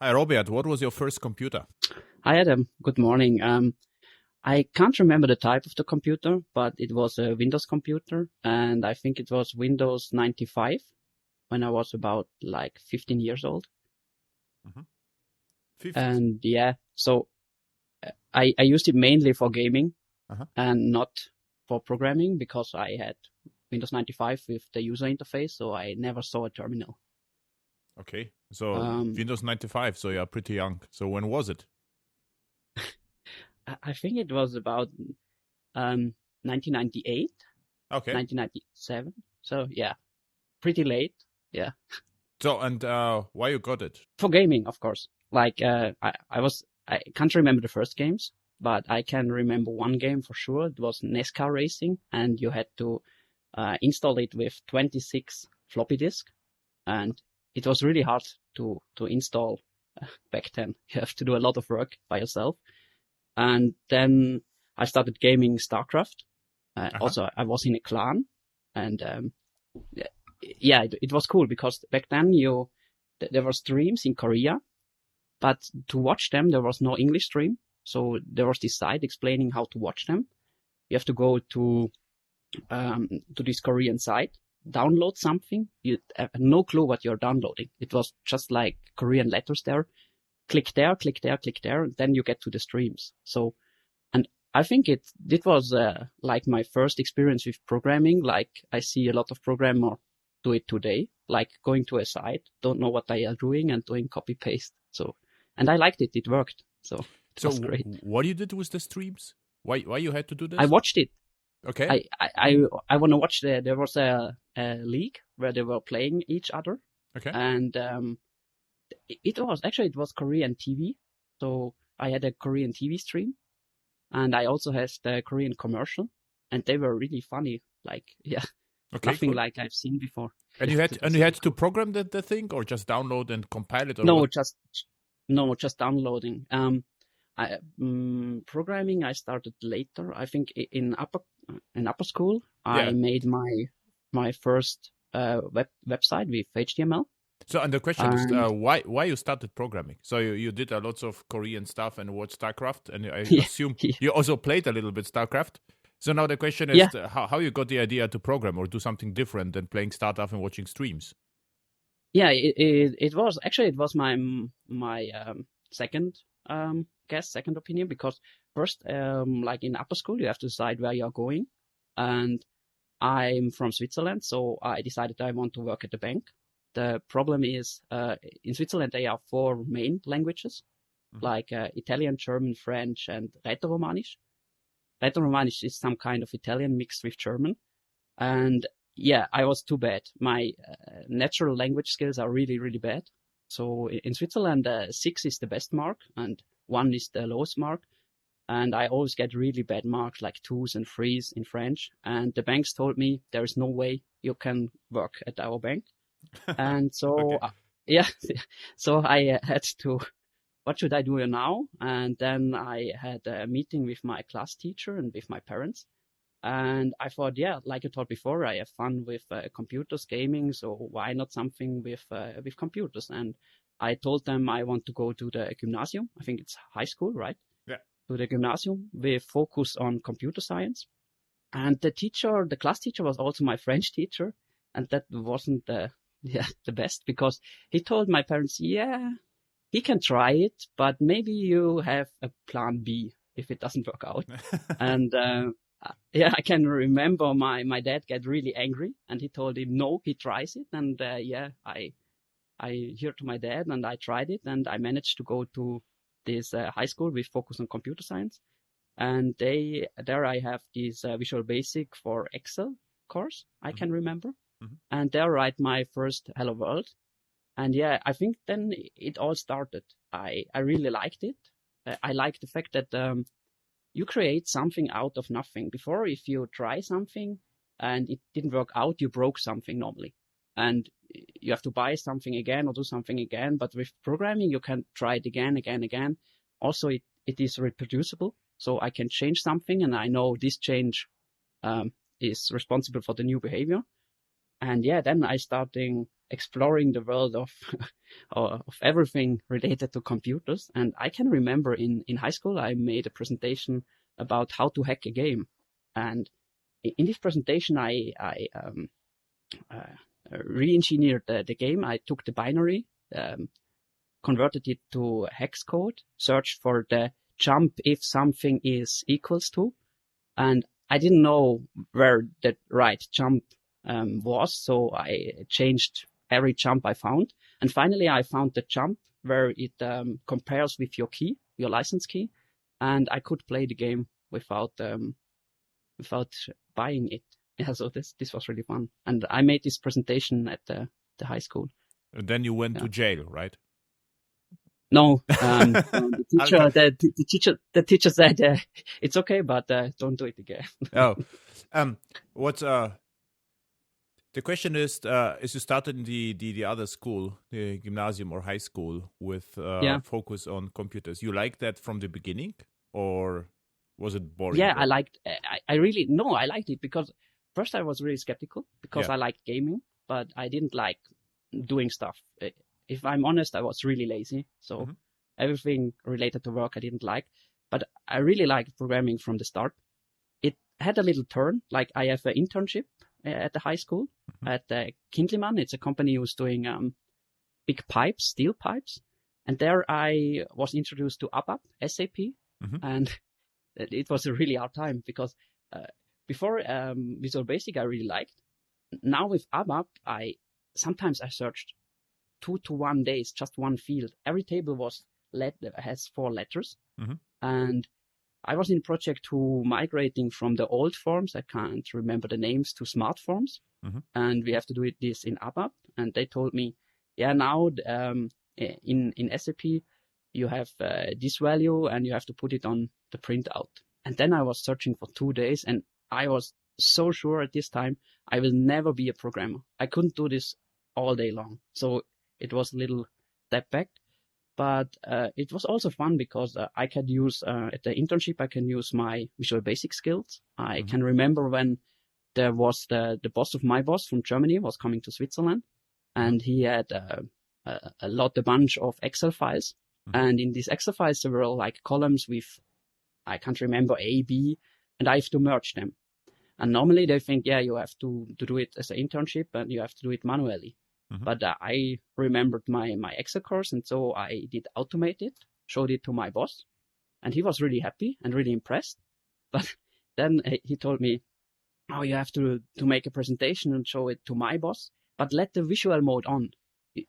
Hi, Robert. What was your first computer? Hi, Adam. Good morning. I can't remember the type of the computer, but it was a Windows computer, and I think it was Windows 95 when I was about like 15 years old. Mm-hmm. 50. And yeah, so I used it mainly for gaming and not for programming because I had Windows 95 with the user interface, so I never saw a terminal. Okay, so Windows 95, so you're pretty young. So when was it? I think it was about 1998, Okay. 1997. So yeah, pretty late. Yeah. So, and why you got it? For gaming, of course. Like I can't remember the first games, but I can remember one game for sure. It was NASCAR racing, and you had to install it with 26 floppy disk, and it was really hard to install back then. You have to do a lot of work by yourself. And then I started gaming StarCraft. Also, I was in a clan, and yeah, it was cool because back then there were streams in Korea, but to watch them there was no English stream. So there was this site explaining how to watch them. You have to go to this Korean site, download something. You have no clue what you're downloading. It was just like Korean letters there. Click there, click there, click there, and then you get to the streams. So, and I think it was like my first experience with programming. Like I see a lot of programmers do it today, like going to a site, don't know what they are doing and doing copy paste. So, and I liked it. It worked. So it was great. What you did with the streams? Why you had to do this? I watched it. Okay. I want to watch there was a league where they were playing each other. Okay. And it was Korean TV. So I had a Korean TV stream, and I also had the Korean commercial, and they were really funny. Like, yeah, nothing like I've seen before. And you had to program the thing, or just download and compile it? Or no, just downloading. Programming I started later. I think in upper school I made my first website with HTML. So, and the question is, why you started programming? So you did a lot of Korean stuff and watched StarCraft, and I assume you also played a little bit StarCraft. So now the question is how you got the idea to program or do something different than playing StarCraft and watching streams? Yeah, it was my second second opinion, because first, like in upper school, you have to decide where you're going, and I'm from Switzerland, so I decided I want to work at the bank. The problem is, in Switzerland, there are 4 main languages, like Italian, German, French, and Rätoromanisch. Rätoromanisch is some kind of Italian mixed with German. And yeah, I was too bad. My natural language skills are really, really bad. So in Switzerland, 6 is the best mark, and 1 is the lowest mark. And I always get really bad marks, like 2s and 3s in French. And the banks told me there is no way you can work at our bank. And so, so I had to, what should I do now? And then I had a meeting with my class teacher and with my parents. And I thought, like I thought before, I have fun with computers, gaming. So why not something with computers? And I told them I want to go to the gymnasium. I think it's high school, right? Yeah. To the gymnasium with focus on computer science. And the class teacher was also my French teacher. And that wasn't the best, because he told my parents, he can try it, but maybe you have a plan B if it doesn't work out. And I can remember my dad get really angry, and he told him no, he tries it. And I heard to my dad, and I tried it, and I managed to go to this high school with focus on computer science. And there I have this Visual Basic for Excel course, I can remember. And there I write my first Hello World. And I think then it all started. I really liked it. I like the fact that you create something out of nothing. Before, if you try something and it didn't work out, you broke something normally. And you have to buy something again or do something again. But with programming, you can try it again. Also, it is reproducible. So I can change something, and I know this change is responsible for the new behavior. And yeah, then I started exploring the world of everything related to computers. And I can remember in high school, I made a presentation about how to hack a game. And in this presentation, I re-engineered the game. I took the binary, converted it to hex code, searched for the jump if something is equals to, and I didn't know where the right jump was, so I changed every jump I found, and finally I found the jump where it compares with your key, your license key, and I could play the game without buying it. Yeah, so this was really fun, and I made this presentation at the high school. And then you went to jail, right? No, the teacher said it's okay, but don't do it again. Oh, what's the question is you started in the other school, the gymnasium or high school, with focus on computers. You liked that from the beginning, or was it boring? Yeah, I liked. I liked it because first I was really skeptical because I liked gaming, but I didn't like doing stuff. If I'm honest, I was really lazy. So everything related to work I didn't like. But I really liked programming from the start. It had a little turn. Like I have an internship at the high school at Kindleman. It's a company who's doing big pipes, steel pipes. And there I was introduced to ABAP, SAP. And it was a really hard time because before Visual Basic I really liked. Now with ABAP, sometimes I searched 2 to 1 days, just one field. Every table has 4 letters. And I was in a project to migrating from the old forms, I can't remember the names, to smart forms. And we have to do this in ABAP. And they told me, now in SAP, you have this value and you have to put it on the printout. And then I was searching for 2 days and I was so sure at this time, I will never be a programmer. I couldn't do this all day long. So it was a little step back, but it was also fun because I could use, at the internship, I can use my Visual Basic skills. I can remember when there was the boss of my boss from Germany was coming to Switzerland, and he had a bunch of Excel files. And in these Excel files, there were like columns with, I can't remember, A, B, and I have to merge them. And normally they think, you have to do it as an internship and you have to do it manually. But I remembered my Excel course, and so I did automate it, showed it to my boss, and he was really happy and really impressed. But then he told me, you have to make a presentation and show it to my boss, but let the visual mode on.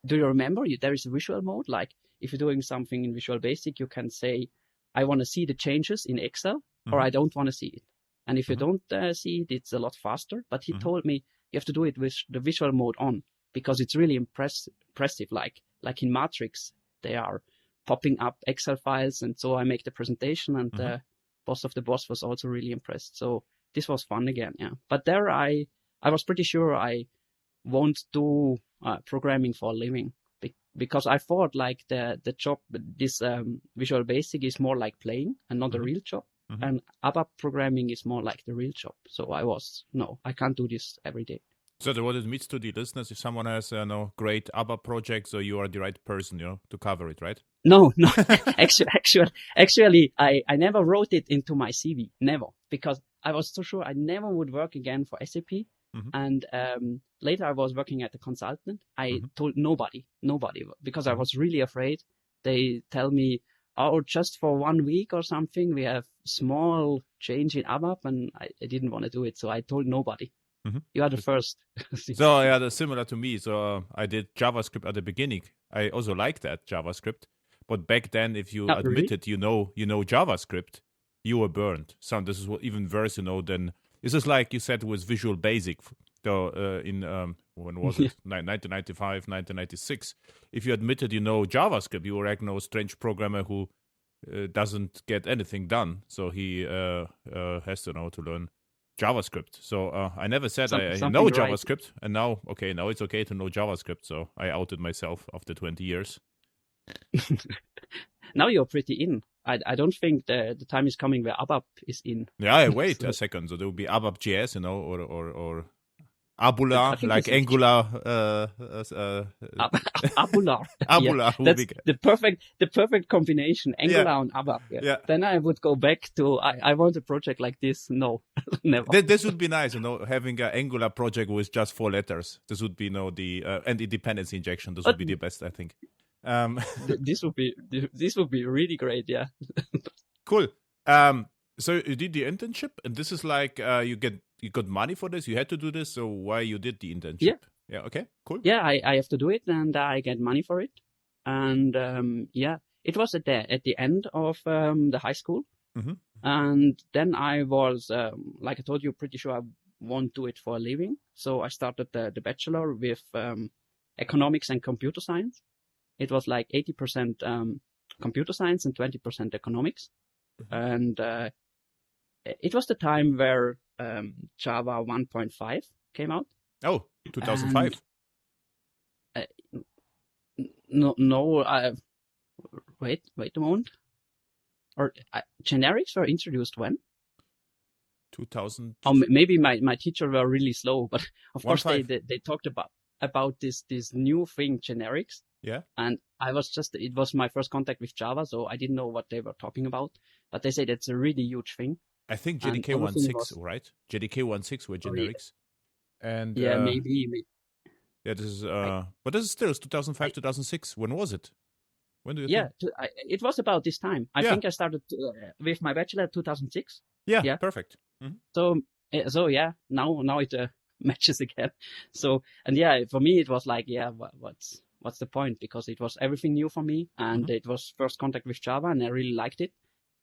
Do you remember? There is a visual mode. Like if you're doing something in Visual Basic, you can say, I want to see the changes in Excel, or I don't want to see it. And if you don't see it, it's a lot faster. But he told me you have to do it with the visual mode on, because it's really impressive. Like in Matrix, they are popping up Excel files. And so I make the presentation, and the boss of the boss was also really impressed. So this was fun again. Yeah. But there I was pretty sure I won't do programming for a living, because I thought like the job, this Visual Basic is more like playing and not a real job. And ABAP programming is more like the real job. So I can't do this every day. So what it means to the listeners, if someone has great ABAP project, so you are the right person, to cover it, right? No. Actually, I never wrote it into my CV, never, because I was so sure I never would work again for SAP. And later I was working at a consultant. I told nobody, because I was really afraid. They tell me, just for 1 week or something, we have small change in ABAP, and I didn't want to do it. So I told nobody. You are the first. So that's similar to me. So I did JavaScript at the beginning. I also liked that JavaScript, but back then, if you admitted you know JavaScript, you were burned. So this is even worse, than this is like you said with Visual Basic. So in when was it? 1995, 1996. If you admitted JavaScript, you were like no strange programmer who doesn't get anything done. So he has to learn JavaScript. So I never said I know JavaScript, and now it's okay to know JavaScript. So I outed myself after 20 years. Now you're pretty in. I don't think the time is coming where ABAP is in. Yeah, wait a second. So there will be ABAP.js, or Abular, like Angular. Abular. Abular. Yeah, that's the perfect combination, Angular and ABAP. Yeah. Then I would go back to, I want a project like this. No, never. This would be nice, having an Angular project with just 4 letters. This would be, and the dependency injection. This would be the best, I think. This would be really great. Yeah. Cool. So you did the internship, and this is like you got money for this. You had to do this. So why you did the internship? Yeah. Okay. Cool. Yeah, I have to do it, and I get money for it. And it was at the end of the high school, and then I was like I told you, pretty sure I won't do it for a living. So I started the bachelor with economics and computer science. It was like 80% computer science and 20% economics, and it was the time where Java 1.5 came out. Oh, 2005. No. Wait a moment. Or generics were introduced when? 2000. Oh, maybe my teacher were really slow, but of course they talked about this new thing, generics. Yeah. And it was my first contact with Java, so I didn't know what they were talking about. But they said it's a really huge thing. I think JDK 1.6, right? JDK 1.6 were generics. And maybe. Yeah, this is but this is still 2005, 2006. When was it? When do you think? It was about this time. I think I started with my bachelor 2006. Yeah, perfect. So yeah, now it matches again. So, and yeah, for me it was like, what's the point? Because it was everything new for me, and it was first contact with Java, and I really liked it.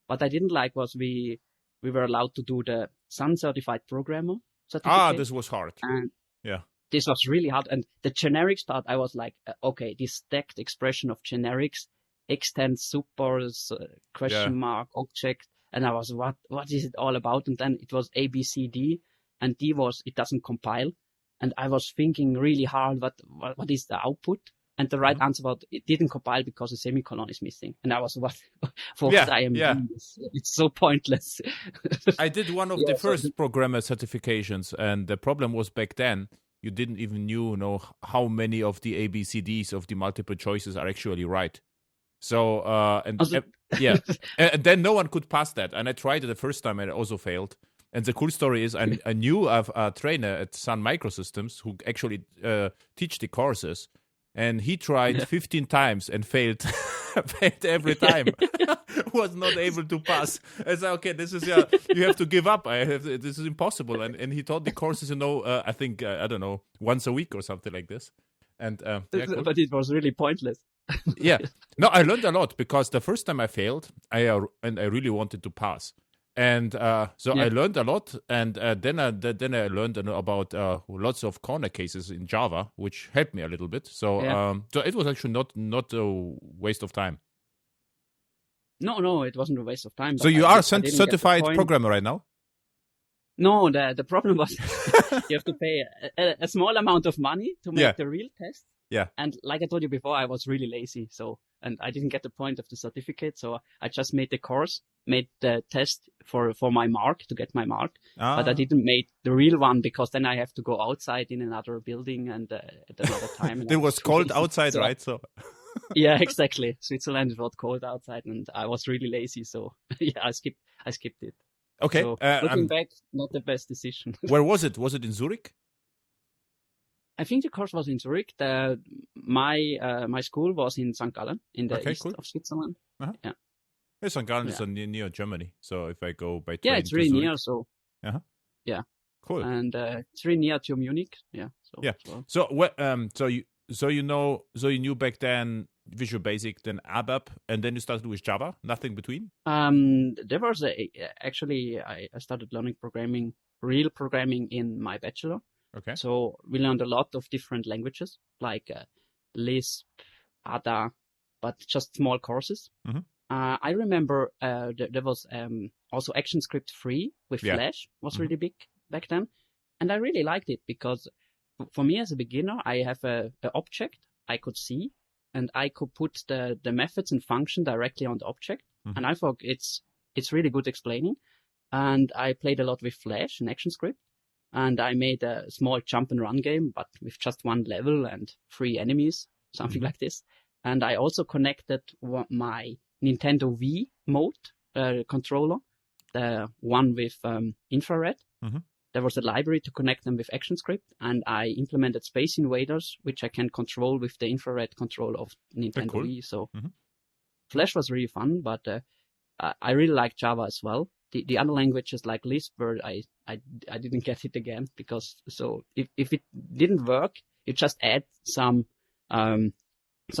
What I didn't like was we were allowed to do the Sun Certified Programmer certificate. This was hard. And this was really hard. And the generics part, I was like, okay, this stacked expression of generics, extend supers, question mark, object. And I was, what is it all about? And then it was A, B, C, D, and D was, it doesn't compile. And I was thinking really hard, what is the output? And the right answer was, it didn't compile because a semicolon is missing. And I was, what I am doing this? It's so pointless. I did one of the first programmer certifications, and the problem was back then, you didn't even know how many of the ABCDs of the multiple choices are actually right. So, and then no one could pass that. And I tried it the first time, and it also failed. And the cool story is I knew of a trainer at Sun Microsystems who actually teach the courses. And he tried 15 times and failed every time. Was not able to pass. I said, okay, this is you have to give up. This is impossible. And he taught the courses, I think I don't know, once a week or something like this. And cool. But it was really pointless. No, I learned a lot because the first time I failed, I really wanted to pass. And I learned a lot, and then I learned about lots of corner cases in Java, which helped me a little bit. So so it was actually not a waste of time. No, it wasn't a waste of time. So you are certified programmer right now? No, the problem was you have to pay a small amount of money to make the real test. Yeah. And like I told you before, I was really lazy, and I didn't get the point of the certificate, so I just made the course, made the test for my mark, to get my mark, but I didn't make the real one because then I have to go outside in another building and at another time. It was cold outside, right? So. Yeah, exactly. Switzerland was cold outside, and I was really lazy, so I skipped it. Okay. So, looking back, not the best decision. Where was it? Was it in Zurich? I think the course was in Zurich. My school was in St. Gallen, in the east of Switzerland. Yeah. St. Gallen is near Germany, so if I go by train, it's really near. So yeah, cool. And it's really near to Munich. Yeah. So you knew back then Visual Basic, then ABAP, and then you started with Java. Nothing between. There was actually I started learning real programming in my bachelor. Okay. So we learned a lot of different languages like Lisp, Ada, but just small courses. I remember there was also ActionScript 3 with Flash was really big back then. And I really liked it because for me as a beginner, I have an object I could see and I could put the methods and function directly on the object. And I thought it's really good explaining. And I played a lot with Flash and ActionScript. and I made a small jump and run game, but with just one level and 3 enemies, something like this. And I also connected my Nintendo Wii mode controller, the one with infrared. There was a library to connect them with ActionScript, and I implemented Space Invaders, which I can control with the infrared control of Nintendo Wii. So Flash was really fun, but I really like Java as well. The other languages like Lisp, where I didn't get it again, because so if it didn't work, you just add some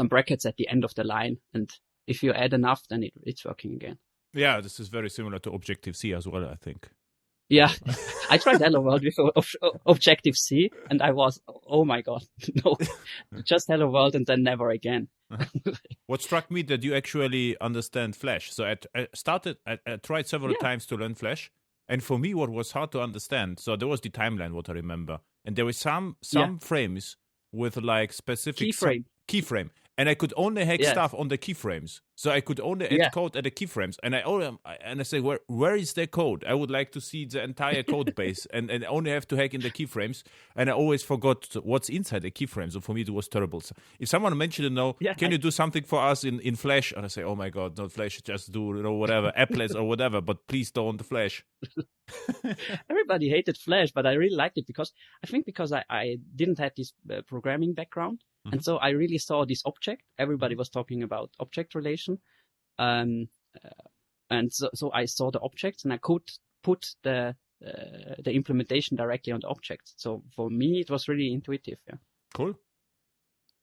brackets at the end of the line, and if you add enough, then it's working again. Yeah, this is very similar to Objective-C as well, I think. Yeah, I tried Hello World with Objective-C, and I was, oh my god, no, just Hello World and then never again. What struck me that you actually understand Flash. So I tried several times to learn Flash, and for me what was hard to understand, so there was the timeline, what I remember, and there were some frames with like specific keyframe, and I could only hack stuff on the keyframes. So I could only add code at the keyframes, and I say, where is the code? I would like to see the entire code base, and only have to hack in the keyframes, and I always forgot what's inside the keyframes. So for me, it was terrible. So if someone mentioned, can you do something for us in Flash? And I say, oh my god, not Flash, just do whatever, applets or whatever, but please don't Flash. Everybody hated Flash, but I really liked it because I didn't have this programming background. And so I really saw this object. Everybody was talking about object relation. And so I saw the objects, and I could put the implementation directly on the objects. So for me, it was really intuitive. Yeah. Cool.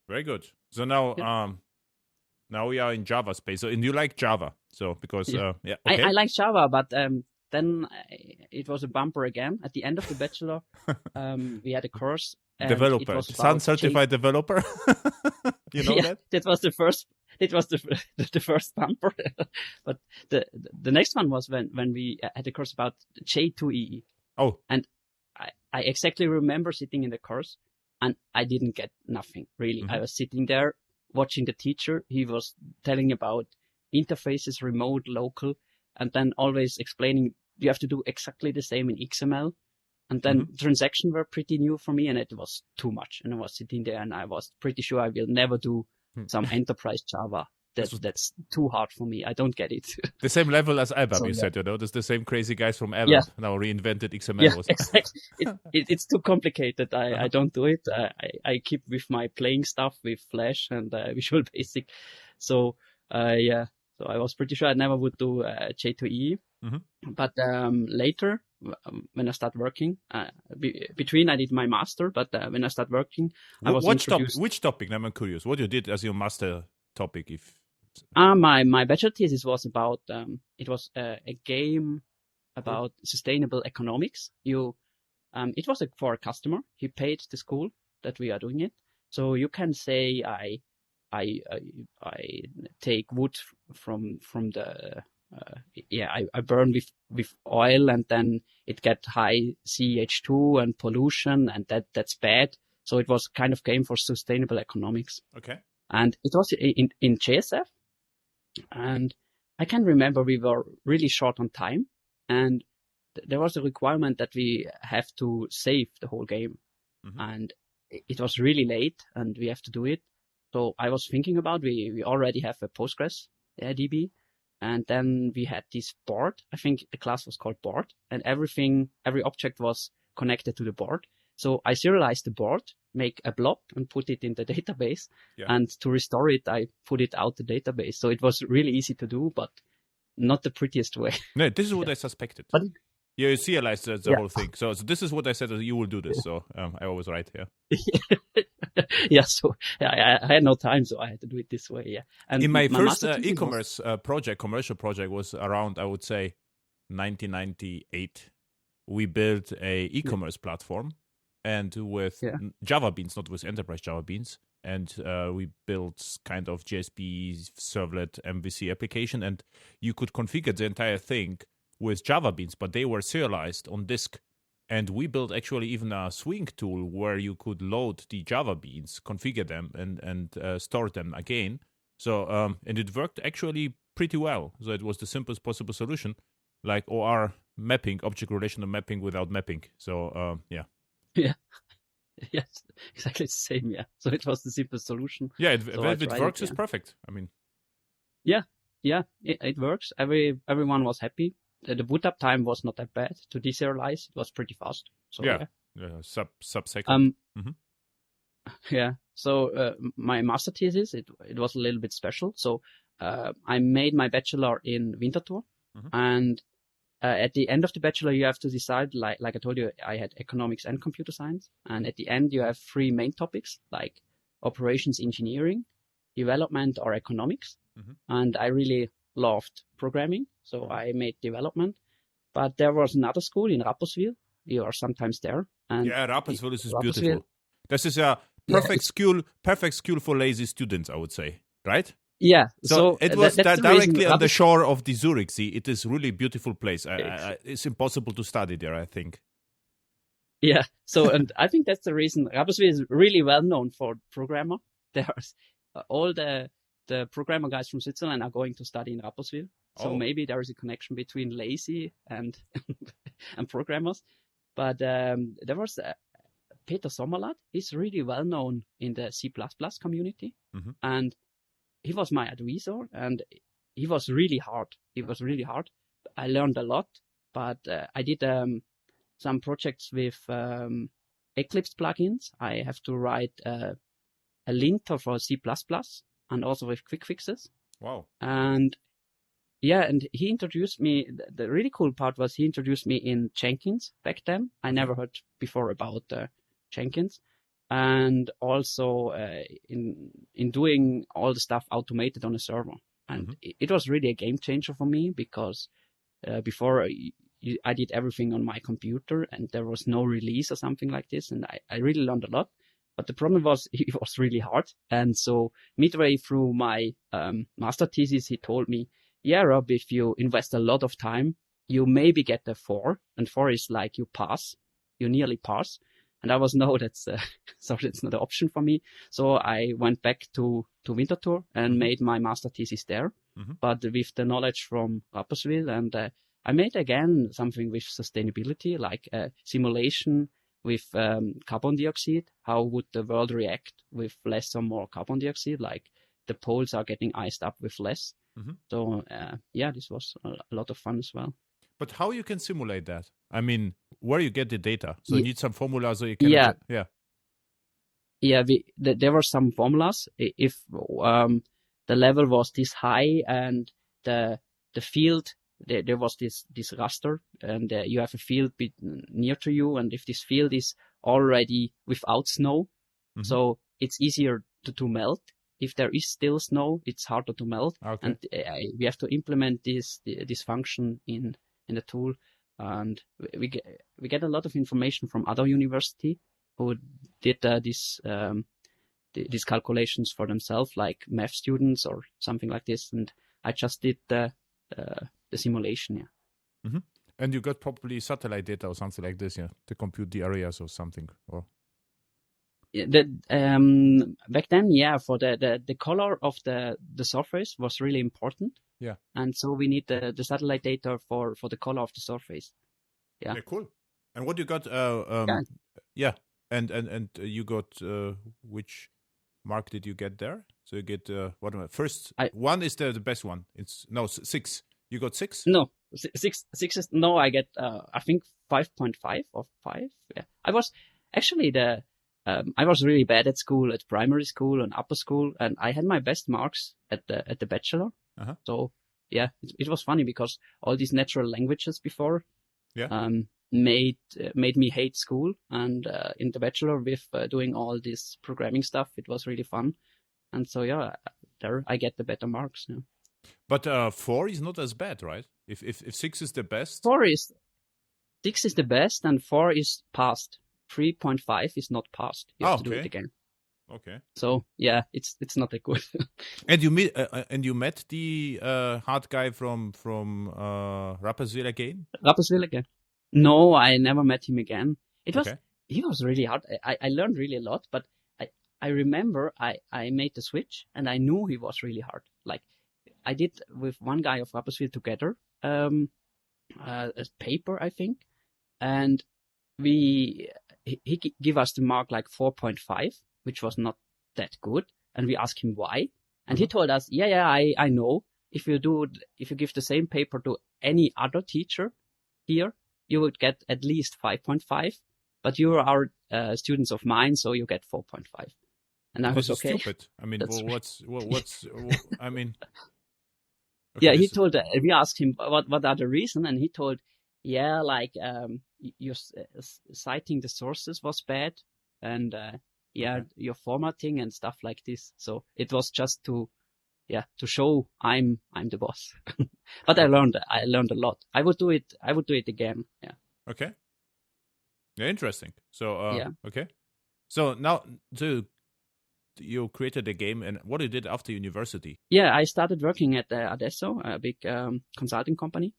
Very good. So now, now we are in Java space. So, and you like Java. So because, okay. I like Java, but then it was a bumper again. At the end of the bachelor, we had a course. Developer, Sun certified developer. You know that? That was the first. It was the first bumper. But the next one was when we had a course about J2EE. Oh, and I exactly remember sitting in the course, and I didn't get nothing really. I was sitting there watching the teacher. He was telling about interfaces, remote, local, and then always explaining you have to do exactly the same in XML. And then transactions were pretty new for me, and it was too much. And I was sitting there, and I was pretty sure I will never do some enterprise Java. That's too hard for me. I don't get it. The same level as ABAP, you said, There's the same crazy guys from ABAP now reinvented XML. Yeah, exactly. It's too complicated. I don't do it. I keep with my playing stuff with Flash and Visual Basic. So, so I was pretty sure I never would do J2EE. But later, when I started working, between I did my master, but when I started working, I was introduced. Which topic? I'm curious. What you did as your master topic? My bachelor thesis was about it was a game about sustainable economics. It was for a customer. He paid the school that we are doing it. So you can say I take wood from the I burn with oil, and then it get high CH2 and pollution, and that's bad. So it was kind of game for sustainable economics. Okay. And it was in JSF. And I can remember we were really short on time, and there was a requirement that we have to save the whole game. And it was really late, and we have to do it. So I was thinking about, we already have a Postgres DB. And then we had this board. I think the class was called board, and every object was connected to the board. So I serialized the board, make a blob and put it in the database. Yeah. And to restore it, I put it out the database. So it was really easy to do, but not the prettiest way. No, this is what I suspected. But you serialized the whole thing. So this is what I said, you will do this. So I was right here. So I had no time, so I had to do it this way. Yeah. And in my first e-commerce commercial project was around, I would say, 1998. We built a e-commerce platform, and with Java Beans, not with Enterprise Java Beans. And we built kind of JSP servlet MVC application, and you could configure the entire thing with Java Beans, but they were serialized on disk. And we built actually even a swing tool where you could load the Java Beans, configure them, and store them again. So and it worked actually pretty well. So it was the simplest possible solution. Like OR mapping, object relational mapping without mapping. So yeah. Yeah. Yes, exactly the same. Yeah. So it was the simplest solution. Yeah, so if it works, it's perfect. I mean. Yeah, it works. Everyone was happy. The boot up time was not that bad. To deserialize, it was pretty fast. So yeah. Sub second. Yeah. So my master thesis, it was a little bit special. So I made my bachelor in Winterthur, and at the end of the bachelor, you have to decide. Like I told you, I had economics and computer science, and at the end, you have 3 main topics like operations engineering, development, or economics. And I really loved programming, so I made development. But there was another school in Rapperswil. You are sometimes there. And yeah, Rapperswil is beautiful. This is a perfect school for lazy students, I would say, right? Yeah. So it was directly on the shore of the Zurich Sea. It is really beautiful place. It's impossible to study there, I think. Yeah. So, and I think that's the reason Rapperswil is really well known for programmer. There's all the programmer guys from Switzerland are going to study in Rapperswil. So maybe there is a connection between lazy and and programmers. But there was Peter Sommerlath. He's really well known in the C++ community. And he was my advisor, and he was really hard. I learned a lot, but I did some projects with Eclipse plugins. I have to write a linter for C++ and also with quick fixes. Wow. And yeah, and he introduced me. The really cool part was he introduced me in Jenkins back then. I never heard before about Jenkins. And also in doing all the stuff automated on a server. And it was really a game changer for me because before I did everything on my computer and there was no release or something like this. And I really learned a lot. But the problem was it was really hard. And so midway through my master thesis, he told me, yeah, Rob, if you invest a lot of time, you maybe get a 4. And 4 is like you nearly pass. And I was, no, that's not an option for me. So I went back to Winterthur and made my master thesis there, but with the knowledge from Rapperswil. And I made again something with sustainability, like a simulation with carbon dioxide. How would the world react with less or more carbon dioxide? Like the poles are getting iced up with less. So yeah, this was a lot of fun as well. But how you can simulate that? I mean, where you get the data? So you need some formulas so you can... There were some formulas. If the level was this high and the field, there was this raster, and you have a field near to you, and if this field is already without snow, so it's easier to melt. If there is still snow, it's harder to melt. Okay. And we have to implement this function in the tool. And we get a lot of information from other university who did these calculations for themselves, like math students or something like this. And I just did the simulation. Yeah. And you got probably satellite data or something like this, to compute the areas or something, or. Back then, for the color of the surface was really important. Yeah. And so we need the satellite data for the color of the surface. Yeah. Cool. And what you got? And you got which mark did you get there? So you get what am I? First, 1 is the best one. It's 6. You got 6? No, 6 is no. I get I think 5.5 or 5. Yeah. I was actually I was really bad at school, at primary school and upper school, and I had my best marks at the bachelor. So yeah, it was funny because all these natural languages before made me hate school, and in the bachelor with doing all this programming stuff, it was really fun, and so there I get the better marks. Yeah. But 4 is not as bad, right? If 6 is the best, 6 is the best, and 4 is passed. 3.5 is not passed. You have to do it again. Okay. So yeah, it's not that good. And you met the hard guy from Rapperswil again? Rapperswil again? No, I never met him again. He was really hard. I learned really a lot, but I remember I made the switch and I knew he was really hard. Like I did with one guy of Rapperswil together. a paper, I think, and he gave us the mark like 4.5, which was not that good, and we asked him why, and he told us, I know, if you give the same paper to any other teacher here, you would get at least 5.5, but you are students of mine, so you get 4.5. And I was okay. Stupid. I mean, I mean. Okay, yeah, he told. We asked him what are the reason, and he told, like your citing the sources was bad, and your formatting and stuff like this. So it was just to show I'm the boss. But I learned a lot. I would do it again. Yeah. Okay. Yeah, interesting. So okay. So now you created a game, and what you did after university? Yeah, I started working at Adesso, a big consulting company,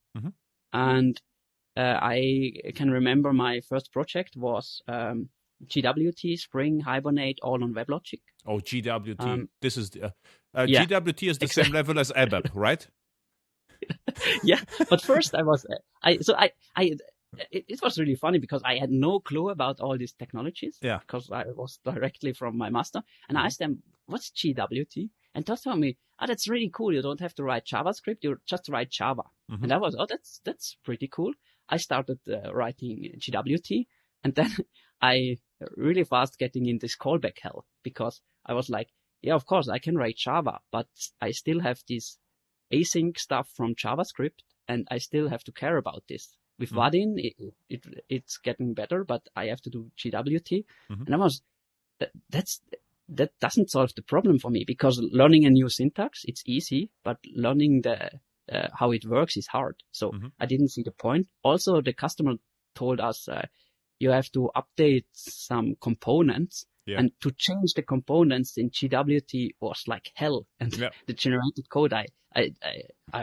and I can remember my first project was GWT, Spring, Hibernate, all on WebLogic. Oh, GWT. This is GWT is the same level as ABAP, right? Yeah, but first it was really funny because I had no clue about all these technologies. Yeah. Because I was directly from my master, and I asked them, "What's GWT?" And they told me, "Oh, that's really cool. You don't have to write JavaScript. You just write Java." And I was, that's pretty cool. I started writing GWT, and then I really fast getting in this callback hell because I was like, "Yeah, of course I can write Java, but I still have this async stuff from JavaScript, and I still have to care about this." With Vaadin, it's getting better, but I have to do GWT. And I was, that doesn't solve the problem for me, because learning a new syntax, it's easy, but learning how it works is hard. So I didn't see the point. Also, the customer told us, you have to update some components. Yeah. And to change the components in GWT was like hell. And the generated code, I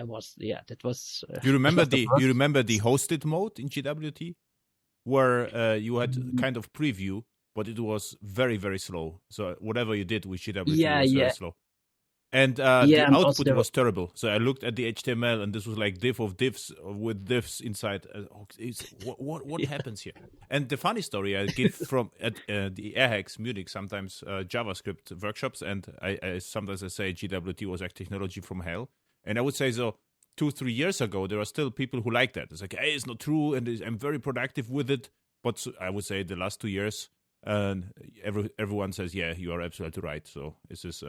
was, that was. You remember you remember the hosted mode in GWT, where you had kind of preview, but it was very, very slow. So whatever you did with GWT was very slow. And the output was terrible. So I looked at the HTML, and this was like div of divs with divs inside. What happens here? And the funny story I give from at the AirHacks Munich, sometimes JavaScript workshops, and I sometimes say GWT was like technology from hell. And I would say, so 2-3 years ago, there are still people who like that. It's like, hey, it's not true, and I'm very productive with it. But I would say the last 2 years, everyone says, yeah, you are absolutely right. So this is,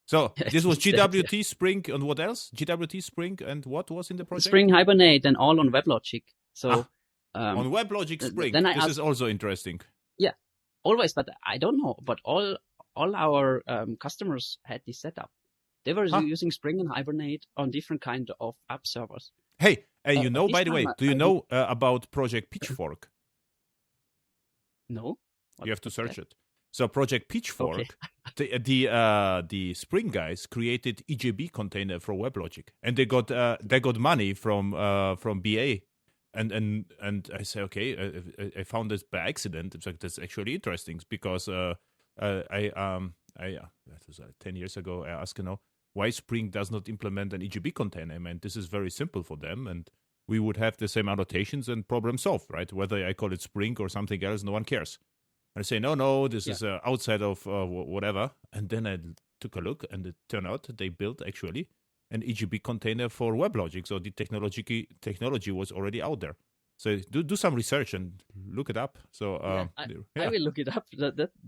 So this was GWT, Spring, and what else? GWT, Spring, and what was in the project? Spring, Hibernate, and all on WebLogic. So on WebLogic, Spring. This is also interesting. Yeah, always, but I don't know. But all our customers had this setup. They were using Spring and Hibernate on different kind of app servers. Hey, you know, by the way, do you know about Project Pitchfork? No. You have to search it. So Project Pitchfork, the Spring guys created EJB container for WebLogic, and they got money from BA, and I say, okay, I found this by accident. It's like, that's actually interesting, because that was 10 years ago. I asked, why Spring does not implement an EJB container. I mean, this is very simple for them, and we would have the same annotations and problem solved, right? Whether I call it Spring or something else, no one cares. I say, no, this is outside of whatever. And then I took a look, and it turned out they built actually an EJB container for WebLogic. So the technology was already out there. So do some research and look it up. So I will look it up.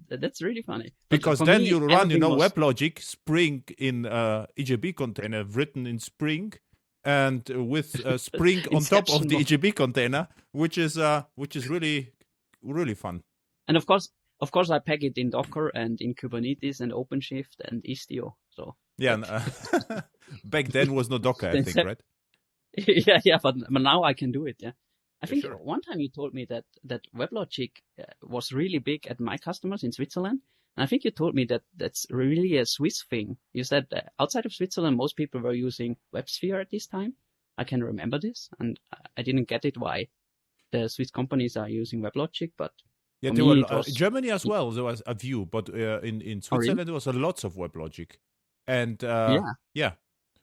That's really funny. Because then you run, WebLogic, Spring in EJB container written in Spring, and with Spring on top of the EJB container, which is really, really fun. And of course, I pack it in Docker and in Kubernetes and OpenShift and Istio. So back then was no Docker, I think, right? Yeah, but now I can do it. Yeah, I think one time you told me that WebLogic was really big at my customers in Switzerland, and I think you told me that that's really a Swiss thing. You said that outside of Switzerland, most people were using WebSphere at this time. I can remember this, and I didn't get it why the Swiss companies are using WebLogic, but. Yeah, there were Germany as well. There was a few, but in Switzerland there was lots of WebLogic, and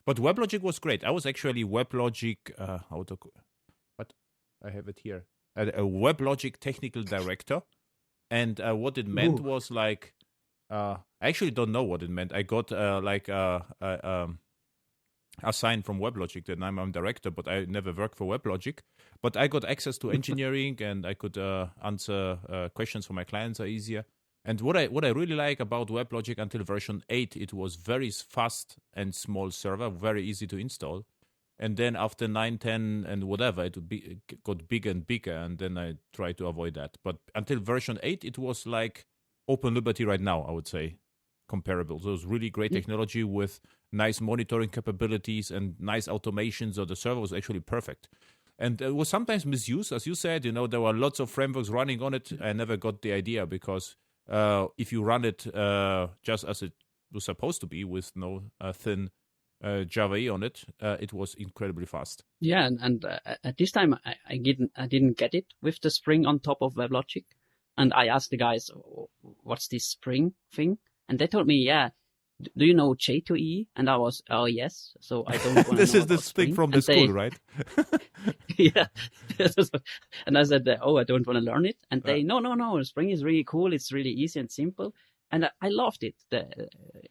But WebLogic was great. I was actually WebLogic, I have it here, a WebLogic technical director. And what it meant was like, I actually don't know what it meant. I got assigned from WebLogic that I'm director, but I never worked for WebLogic. But I got access to engineering, and I could answer questions for my clients easier. And what I really like about WebLogic until version 8, it was very fast and small server, very easy to install. And then after 9, 10, and whatever, it got bigger and bigger, and then I tried to avoid that. But until version 8, it was like OpenLiberty right now, I would say, comparable. So it was really great technology with nice monitoring capabilities and nice automations. So the server was actually perfect. And it was sometimes misused, as you said. There were lots of frameworks running on it. I never got the idea because if you run it just as it was supposed to be with no thin Java E on it, it was incredibly fast. Yeah, and at this time I didn't get it with the Spring on top of WebLogic, and I asked the guys, "What's this Spring thing?" And they told me, "Yeah, do you know J2E?" And I was, "Oh yes." So I don't want to This know is the Spring. thing from the school, right? Yeah. And I said, "Oh, I don't want to learn it." And they, no, Spring is really cool. It's really easy and simple. And I loved it. The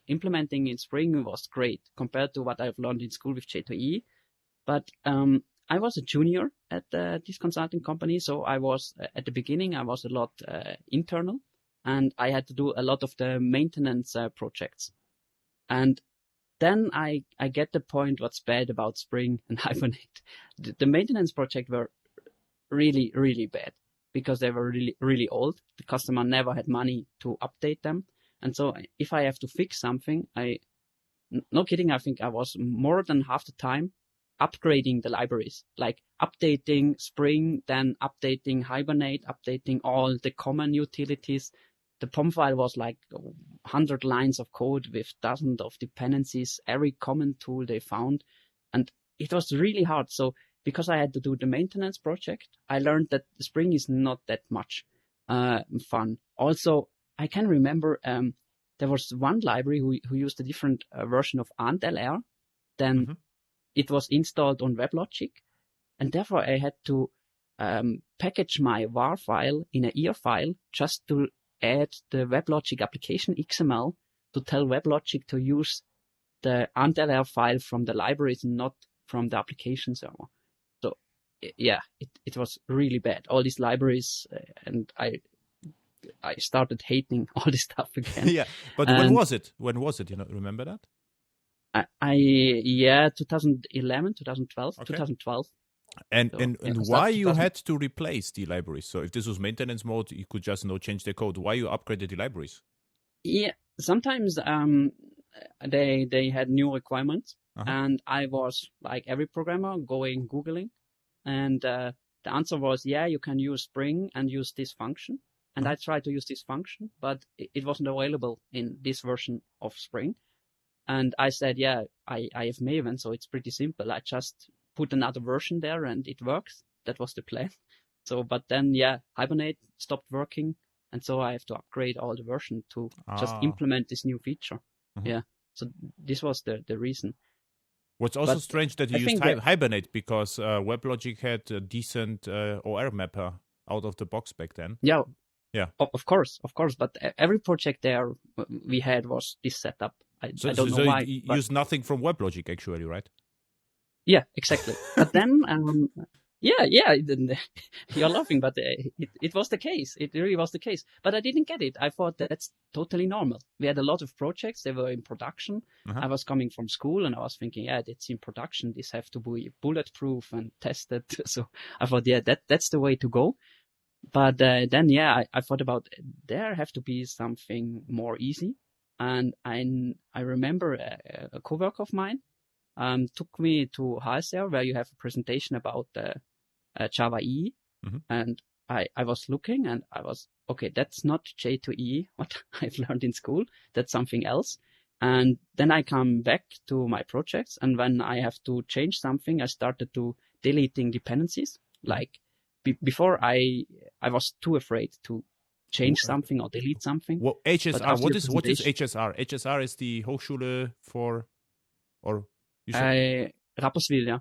implementing in Spring was great compared to what I've learned in school with J2E. But I was a junior at this consulting company, so I was at the beginning. I was a lot internal, and I had to do a lot of the maintenance projects. And then I get the point what's bad about Spring and Hibernate. The maintenance project were really, really bad because they were really, really old. The customer never had money to update them. And so if I have to fix something, no kidding, I think I was more than half the time upgrading the libraries, like updating Spring, then updating Hibernate, updating all the common utilities. The POM file was like 100 lines of code with dozens of dependencies, every common tool they found. And it was really hard. So because I had to do the maintenance project, I learned that Spring is not that much fun. Also, I can remember there was one library who used a different version of AntLR than it was installed on WebLogic. And therefore, I had to package my var file in an ER file just to add the WebLogic application XML to tell WebLogic to use the AntLR file from the libraries, not from the application server. So yeah, it was really bad. All these libraries, and I started hating all this stuff again. Yeah, but when was it? When was it? Remember that? 2011, 2012, okay. 2012. And why you had to replace the libraries? So if this was maintenance mode, you could just change the code. Why you upgraded the libraries? Yeah, sometimes they had new requirements, and I was like every programmer Googling, and the answer was, yeah, you can use Spring and use this function. And I tried to use this function, but it wasn't available in this version of Spring. And I said, yeah, I have Maven, so it's pretty simple. I just put another version there and it works. That was the plan. So, but then, yeah, Hibernate stopped working. And so I have to upgrade all the version to just implement this new feature. Yeah. So this was the reason. What's also strange that you used Hibernate because WebLogic had a decent OR mapper out of the box back then. Yeah. Yeah, of course. But every project there we had was this setup. I don't know why. You use nothing from WebLogic, actually, right? Yeah, exactly. But then, you're laughing, but it was the case. It really was the case. But I didn't get it. I thought that's totally normal. We had a lot of projects. They were in production. I was coming from school and I was thinking, yeah, it's in production. This have to be bulletproof and tested. So I thought, yeah, that's the way to go. But then, yeah, I thought about there have to be something more easy. And I remember a coworker of mine took me to HSR where you have a presentation about Java E. And I was looking and I was, okay, that's not J2E, what I've learned in school. That's something else. And then I come back to my projects. And when I have to change something, I started to deleting dependencies. Like before I was too afraid to change something or delete something. Well, HSR, what is HSR? HSR is the Hochschule for, or Rapperswil, yeah.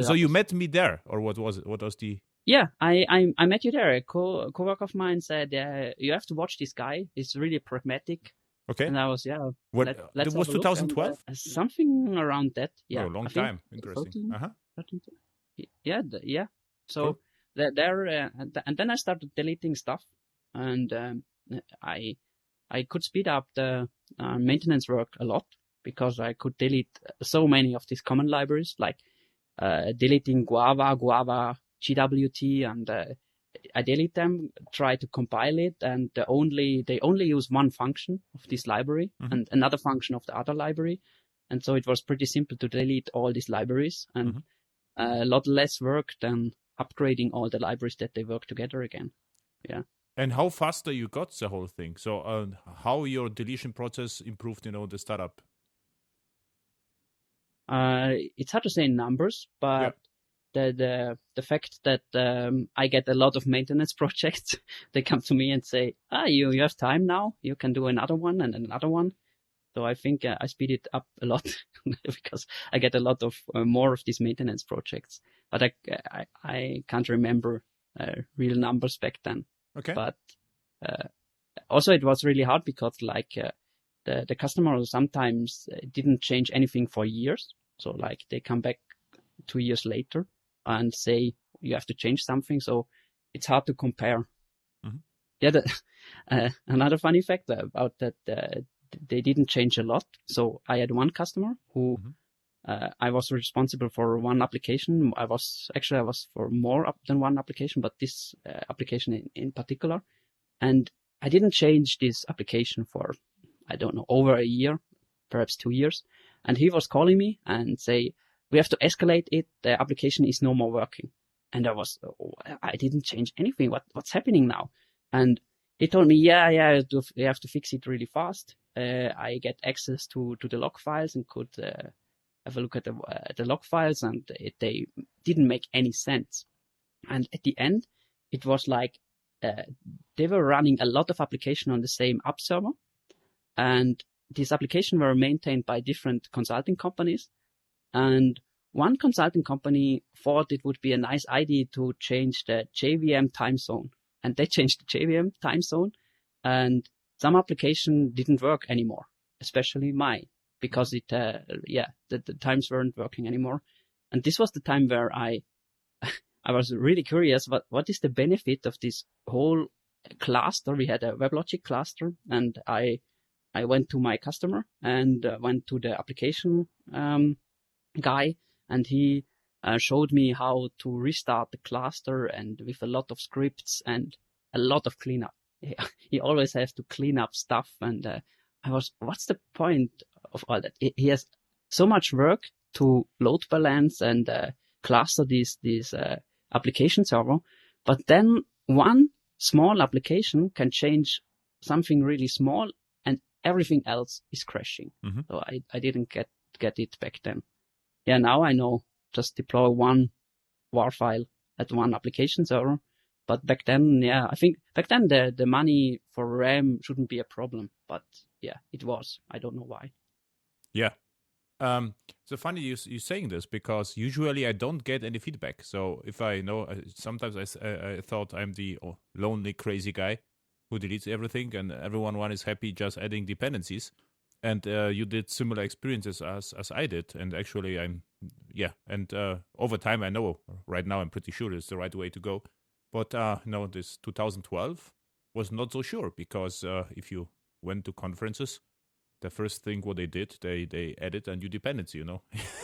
So you met me there, or what was it? What was the? Yeah, I met you there. A coworker of mine said, you have to watch this guy. He's really pragmatic. Okay. And I was, It was 2012? Something around that. Yeah. Oh, a long time. Interesting. 13. Yeah. So there, and then I started deleting stuff, and I could speed up the maintenance work a lot because I could delete so many of these common libraries, like deleting Guava, GWT, and I delete them, try to compile it, and they only use one function of this library and another function of the other library. And so it was pretty simple to delete all these libraries and a lot less work than upgrading all the libraries that they work together again. Yeah. And how faster you got the whole thing? So how your deletion process improved, the startup? It's hard to say in numbers, but the fact that I get a lot of maintenance projects, they come to me and say, you have time now, you can do another one and another one. So I think I speed it up a lot because I get a lot of more of these maintenance projects. But I can't remember real numbers back then. Okay. But also it was really hard because the customer sometimes didn't change anything for years. So like they come back 2 years later and say you have to change something. So it's hard to compare. Yeah. Another funny fact about that, they didn't change a lot. So I had one customer who I was responsible for one application. I was for more than one application, but this application in particular. And I didn't change this application for, I don't know, over a year, perhaps 2 years. And he was calling me and say, we have to escalate it. The application is no more working. And I didn't change anything. What's happening now? And he told me, you have to fix it really fast. I get access to the log files and could have a look at the log files, and they didn't make any sense. And at the end, it was like they were running a lot of application on the same app server, and these applications were maintained by different consulting companies. And one consulting company thought it would be a nice idea to change the JVM time zone. And they changed the JVM time zone, and some application didn't work anymore, especially mine, because the times weren't working anymore. And this was the time where I was really curious, what is the benefit of this whole cluster? We had a WebLogic cluster, and I went to my customer and went to the application guy, and he showed me how to restart the cluster, and with a lot of scripts and a lot of cleanup. He always has to clean up stuff, and what's the point of all that? He has so much work to load balance and cluster this application server, but then one small application can change something really small, and everything else is crashing. So I didn't get it back then. Yeah, now I know, just deploy one WAR file at one application server. But back then, I think back then the money for RAM shouldn't be a problem. But yeah, it was. I don't know why. Yeah. So funny you saying this, because usually I don't get any feedback. So if I know, sometimes I thought I'm the lonely crazy guy who deletes everything and everyone is happy just adding dependencies. And you did similar experiences as I did. And actually over time I know right now I'm pretty sure it's the right way to go. But this 2012 was not so sure, because if you went to conferences, the first thing what they did, they added a new dependency,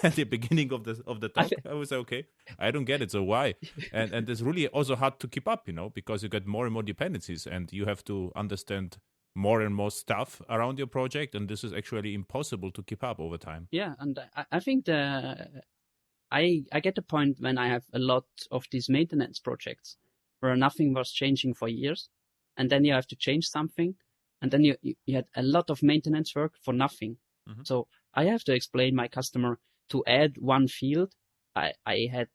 at the beginning of the talk. I was okay, I don't get it, so why? And it's really also hard to keep up, because you get more and more dependencies, and you have to understand more and more stuff around your project, and this is actually impossible to keep up over time. Yeah, and I think I get the point when I have a lot of these maintenance projects where nothing was changing for years, and then you have to change something, and then you had a lot of maintenance work for nothing. So I have to explain my customer to add one field. I had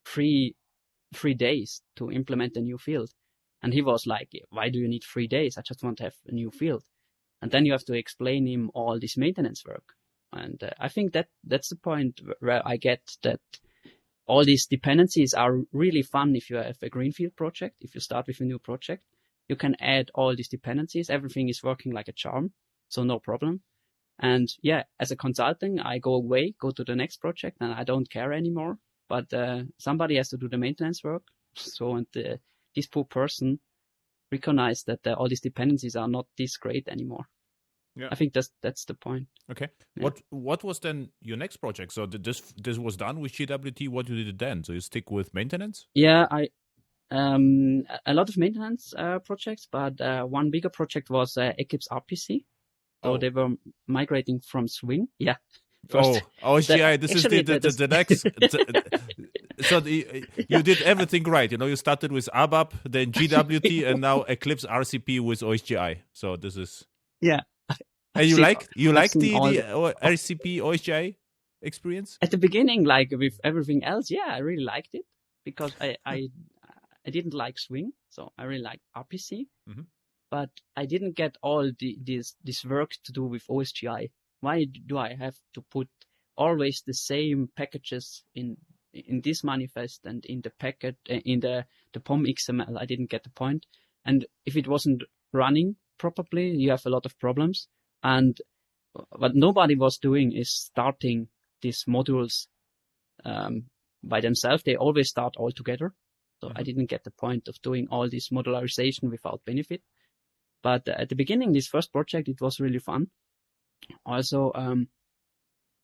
3 days to implement a new field, and he was like, "Why do you need 3 days? I just want to have a new field." And then you have to explain him all this maintenance work. And I think that's the point where I get that all these dependencies are really fun if you have a greenfield project. If you start with a new project, you can add all these dependencies. Everything is working like a charm, so no problem. And yeah, as a consultant, I go away, go to the next project, and I don't care anymore. But somebody has to do the maintenance work. So, and this poor person recognized that all these dependencies are not this great anymore. Yeah. I think that's the point. Okay. Yeah. What was then your next project? So this was done with GWT. What you did then? So you stick with maintenance? Yeah, a lot of maintenance projects, but one bigger project was Eclipse RPC. So they were migrating from Swing. Yeah. First, OSGI. This is the next. So you did everything right. You started with ABAP, then GWT, and now Eclipse RCP with OSGI. So this is And you like the RCP OSGI experience? At the beginning, like with everything else, yeah, I really liked it because I didn't like Swing, so I really liked RPC, but I didn't get all this work to do with OSGI. Why do I have to put always the same packages in this manifest and in the packet in the POM XML? I didn't get the point. And if it wasn't running properly, you have a lot of problems. And what nobody was doing is starting these modules by themselves. They always start all together. So I didn't get the point of doing all this modularization without benefit. But at the beginning, this first project, it was really fun. Also,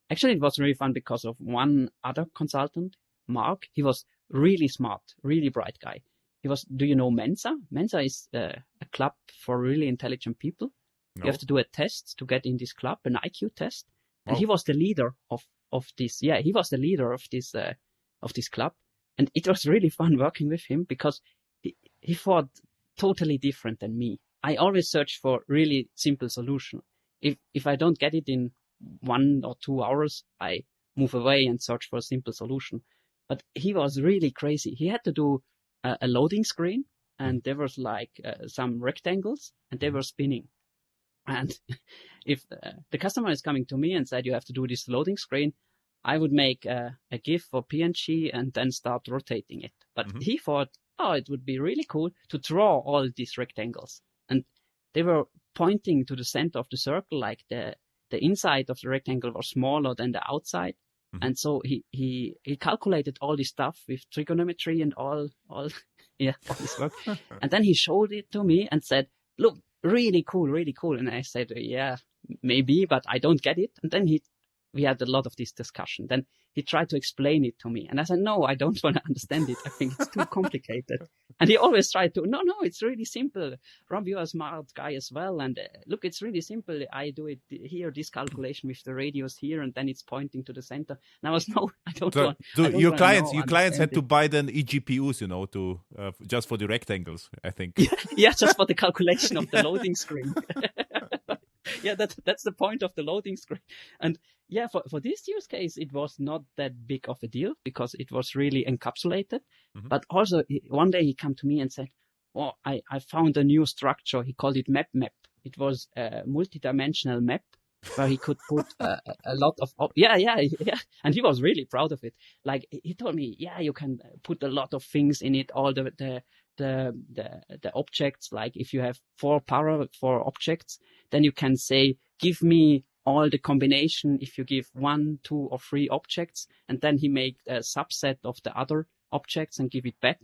actually, it was really fun because of one other consultant, Mark. He was really smart, really bright guy. Do you know Mensa? Mensa is a club for really intelligent people. No. You have to do a test to get in this club, an IQ test. And he was the leader of this. Yeah, he was the leader of this club. And it was really fun working with him because he thought totally different than me. I always search for really simple solution. If I don't get it in 1 or 2 hours, I move away and search for a simple solution. But he was really crazy. He had to do a loading screen, and there was like some rectangles, and they were spinning. And if the customer is coming to me and said, you have to do this loading screen, I would make a GIF for PNG and then start rotating it. But he thought, it would be really cool to draw all these rectangles. And they were pointing to the center of the circle, like the inside of the rectangle was smaller than the outside. And so he calculated all this stuff with trigonometry and all this work. And then he showed it to me and said, look, really cool. And I said, yeah, maybe, but I don't get it. And then we had a lot of this discussion. Then he tried to explain it to me. And I said, no, I don't want to understand it. I think it's too complicated. And he always tried to, no, it's really simple. Rob, you're a smart guy as well. And look, it's really simple. I do it here, this calculation with the radius here, and then it's pointing to the center. And I was, no, I don't want. Your clients had to buy then eGPUs, to just for the rectangles, I think. Yeah, just for the calculation of the loading screen. Yeah, that's the point of the loading screen. And yeah, for this use case, it was not that big of a deal because it was really encapsulated. But also one day he came to me and said, I found a new structure. He called it map. It was a multi-dimensional map where he could put a lot of, yeah. And he was really proud of it. Like he told me, yeah, you can put a lot of things in it, all the objects. Like if you have 4 objects, then you can say, give me all the combination if you give 1, 2, or 3 objects, and then he make a subset of the other objects and give it back.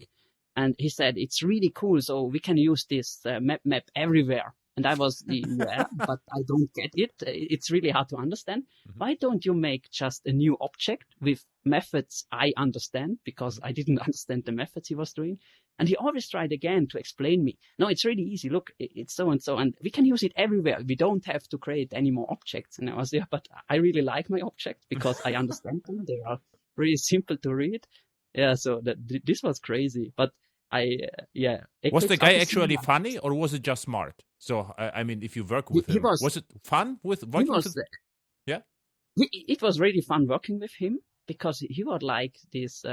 And he said, it's really cool. So we can use this map everywhere. And I was but I don't get it. It's really hard to understand. Why don't you make just a new object with methods I understand? Because I didn't understand the methods he was doing. And he always tried again to explain me. No, it's really easy. Look, it's so and so. And we can use it everywhere. We don't have to create any more objects. And I was, but I really like my objects because I understand them. They are really simple to read. Yeah, so this was crazy. But was the guy actually funny or was it just smart? So, I mean, if you work with him, was it fun working with him? Yeah. It was really fun working with him because he was like this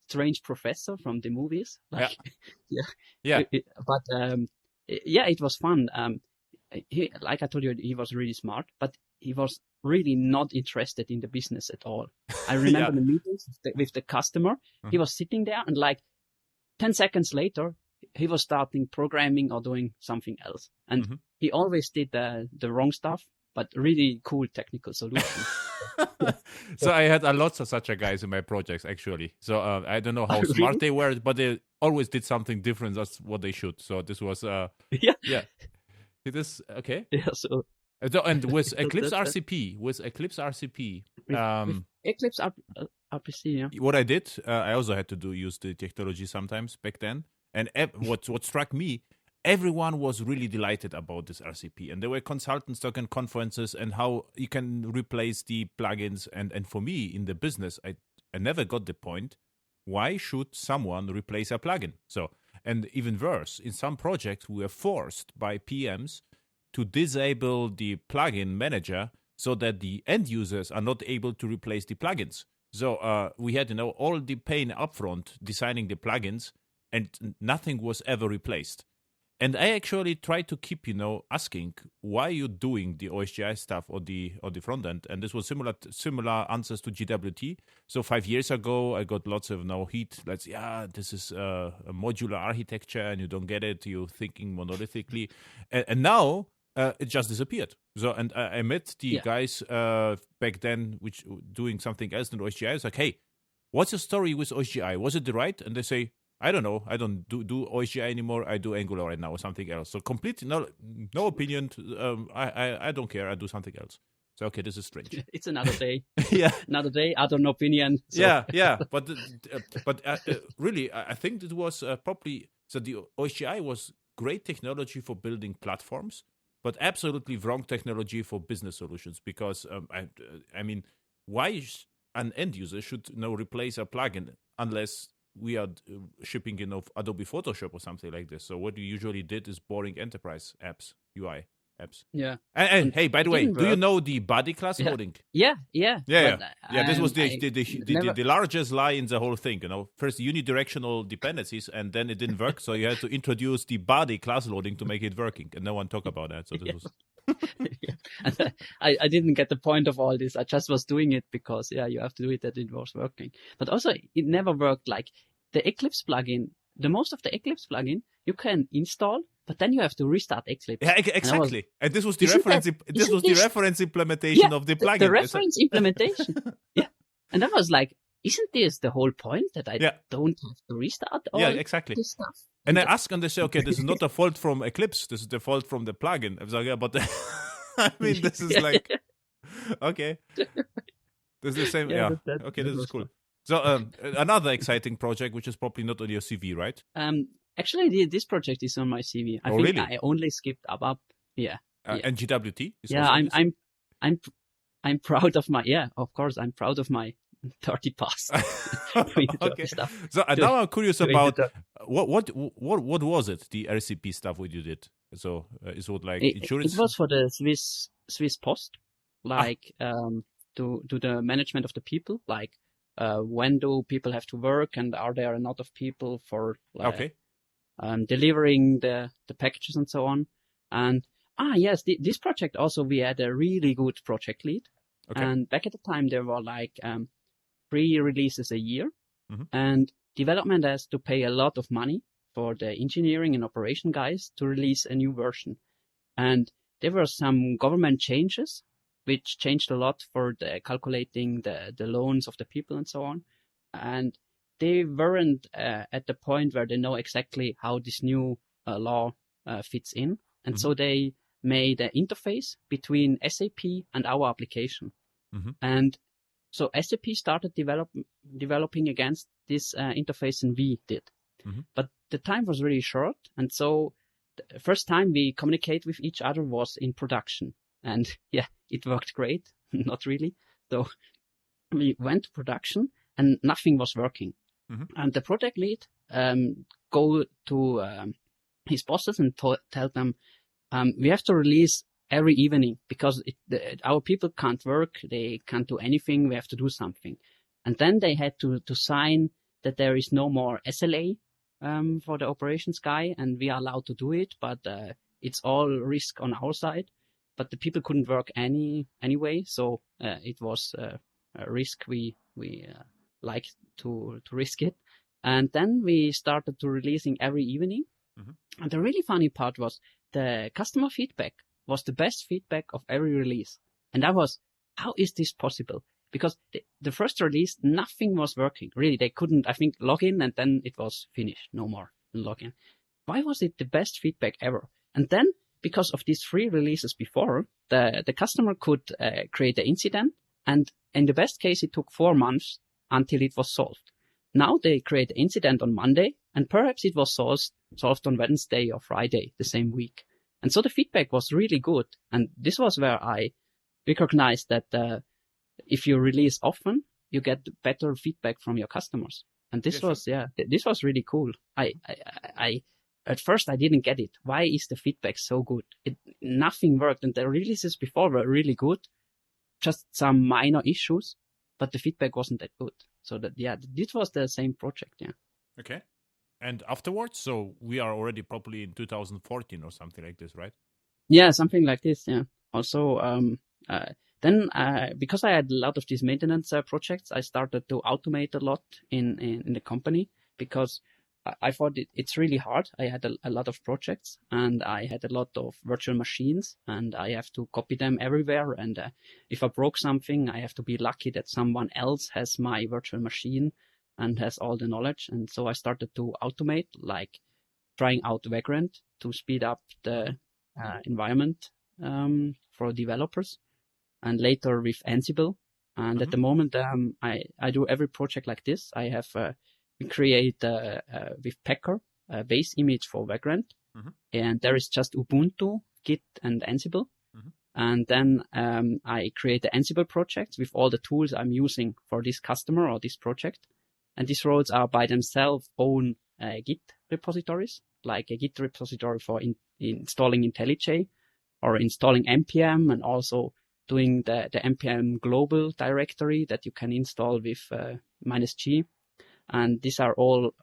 strange professor from the movies. Like, yeah. It was fun. Like I told you, he was really smart, but he was really not interested in the business at all. I remember the meetings with the customer. He was sitting there, and like 10 seconds later, he was starting programming or doing something else. And he always did the wrong stuff, but really cool technical solutions. So I had a lot of such guys in my projects, actually. So I don't know how smart they were, but they always did something different. That's what they should. So this was, yeah. It is, okay. Yeah, so... And with Eclipse RCP, with Eclipse RPC, what I did, I also had to use the technology sometimes back then. And what struck me, everyone was really delighted about this RCP. And there were consultants talking conferences and how you can replace the plugins. And for me, in the business, I never got the point, why should someone replace a plugin? So, and even worse, in some projects, we were forced by PMs to disable the plugin manager so that the end users are not able to replace the plugins. So we had, all the pain upfront designing the plugins, and nothing was ever replaced. And I actually tried to keep, asking why you're doing the OSGI stuff or the front end. And this was similar answers to GWT. So 5 years ago, I got lots of heat. Like, this is a modular architecture, and you don't get it. You're thinking monolithically, and now it just disappeared. So, and I met the guys back then, which doing something else than OSGI. I was like, hey, what's your story with OSGI? Was it the right? And they say, I don't know. I don't do OSGI anymore. I do Angular right now or something else. So completely no opinion. I don't care. I do something else. So okay, this is strange. It's another day. Another day. I don't know opinion. So. Yeah. But really, I think it was probably so. The OSGI was great technology for building platforms, but absolutely wrong technology for business solutions. Because I mean, why an end user should replace a plugin unless we are shipping Adobe Photoshop or something like this. So what you usually did is boring enterprise apps, UI apps. Yeah. And hey, by the way, do you know the body class loading? Yeah. This was the largest lie in the whole thing. First unidirectional dependencies, and then it didn't work. So you had to introduce the body class loading to make it working, and no one talked about that. So this was. And I didn't get the point of all this. I just was doing it because you have to do it that it was working. But also it never worked. Like the Eclipse plugin, the most of the Eclipse plugin you can install, but then you have to restart Eclipse. Yeah, exactly. And this was the reference. This was the reference implementation of the plugin. The reference implementation. Yeah, and I was like, isn't this the whole point that I don't have to restart all exactly. this stuff? And I ask, and they say, okay, this is not a fault from Eclipse. This is the fault from the plugin. I was like, but I mean, this is like, okay, this is the same. Okay, this is cool. So another exciting project, which is probably not on your CV, right? Actually, this project is on my CV. I think really? I only skipped ABAP. And GWT. I'm proud of my. Yeah, of course, I'm proud of my 30 pass. Okay. So now I'm curious about what was it? The RCP stuff what you did. So is it like insurance? It was for the Swiss Post, like to the management of the people, like when do people have to work, and are there a lot of people for delivering the packages and so on. And yes, this project also we had a really good project lead. Okay. And back at the time there were like 3 releases a year, and development has to pay a lot of money for the engineering and operation guys to release a new version. And there were some government changes, which changed a lot for the calculating the loans of the people and so on. And they weren't at the point where they know exactly how this new law fits in. And so they made an interface between SAP and our application. And so SAP started developing against this interface, and we did. But the time was really short. And so the first time we communicate with each other was in production. And it worked great. Not really. So we went to production and nothing was working. And the project lead go to his bosses and tell them, we have to release every evening because our people can't work. They can't do anything. We have to do something. And then they had to sign that there is no more SLA for the operations guy, and we are allowed to do it, but it's all risk on our side. but the people couldn't work anyway. So it was a risk. We liked to risk it. And then we started to releasing every evening. Mm-hmm. And the really funny part was the customer feedback was the best feedback of every release. And that was, how is this possible? Because the first release, nothing was working. Really, they couldn't, I think, log in and then it was finished. No more login. Why was it the best feedback ever? And then, because of these 3 releases before, the customer could create the incident. And in the best case, it took 4 months until it was solved. Now they create the incident on Monday, and perhaps it was solved on Wednesday or Friday the same week. And so the feedback was really good. And this was where I recognized that if you release often, you get better feedback from your customers. And this this was really cool. I at first I didn't get it. Why is the feedback so good? Nothing worked, and the releases before were really good. Just some minor issues, but the feedback wasn't that good. So this was the same project. Yeah. Okay. And afterwards, so we are already probably in 2014 or something like this, right? Yeah, something like this. Yeah. Also, then because I had a lot of these maintenance projects, I started to automate a lot in the company, because I thought it's really hard. I had a lot of projects, and I had a lot of virtual machines, and I have to copy them everywhere. And if I broke something, I have to be lucky that someone else has my virtual machine and has all the knowledge. And so I started to automate, like trying out Vagrant to speed up the environment for developers, and later with Ansible. And at the moment, I do every project like this. I have we create with Packer a base image for Vagrant, and there is just Ubuntu, Git, and Ansible. And then I create the Ansible project with all the tools I'm using for this customer or this project. And these roles are by themselves own Git repositories, like a Git repository for installing IntelliJ or installing NPM, and also doing the NPM global directory that you can install with -G. And these are all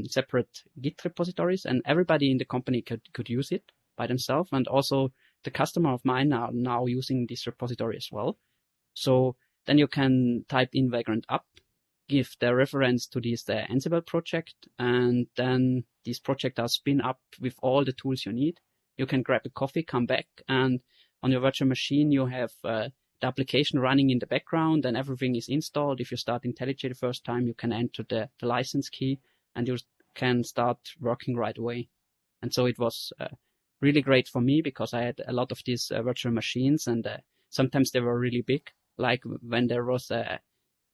separate Git repositories, and everybody in the company could use it by themselves. And also the customer of mine are now using this repository as well. So then you can type in Vagrant up, give the reference to this Ansible project, and then these projects are spin up with all the tools you need. You can grab a coffee, come back, and on your virtual machine, you have the application running in the background, and everything is installed. If you start IntelliJ the first time, you can enter the license key, and you can start working right away. And so it was really great for me, because I had a lot of these virtual machines, and sometimes they were really big. Like when there was a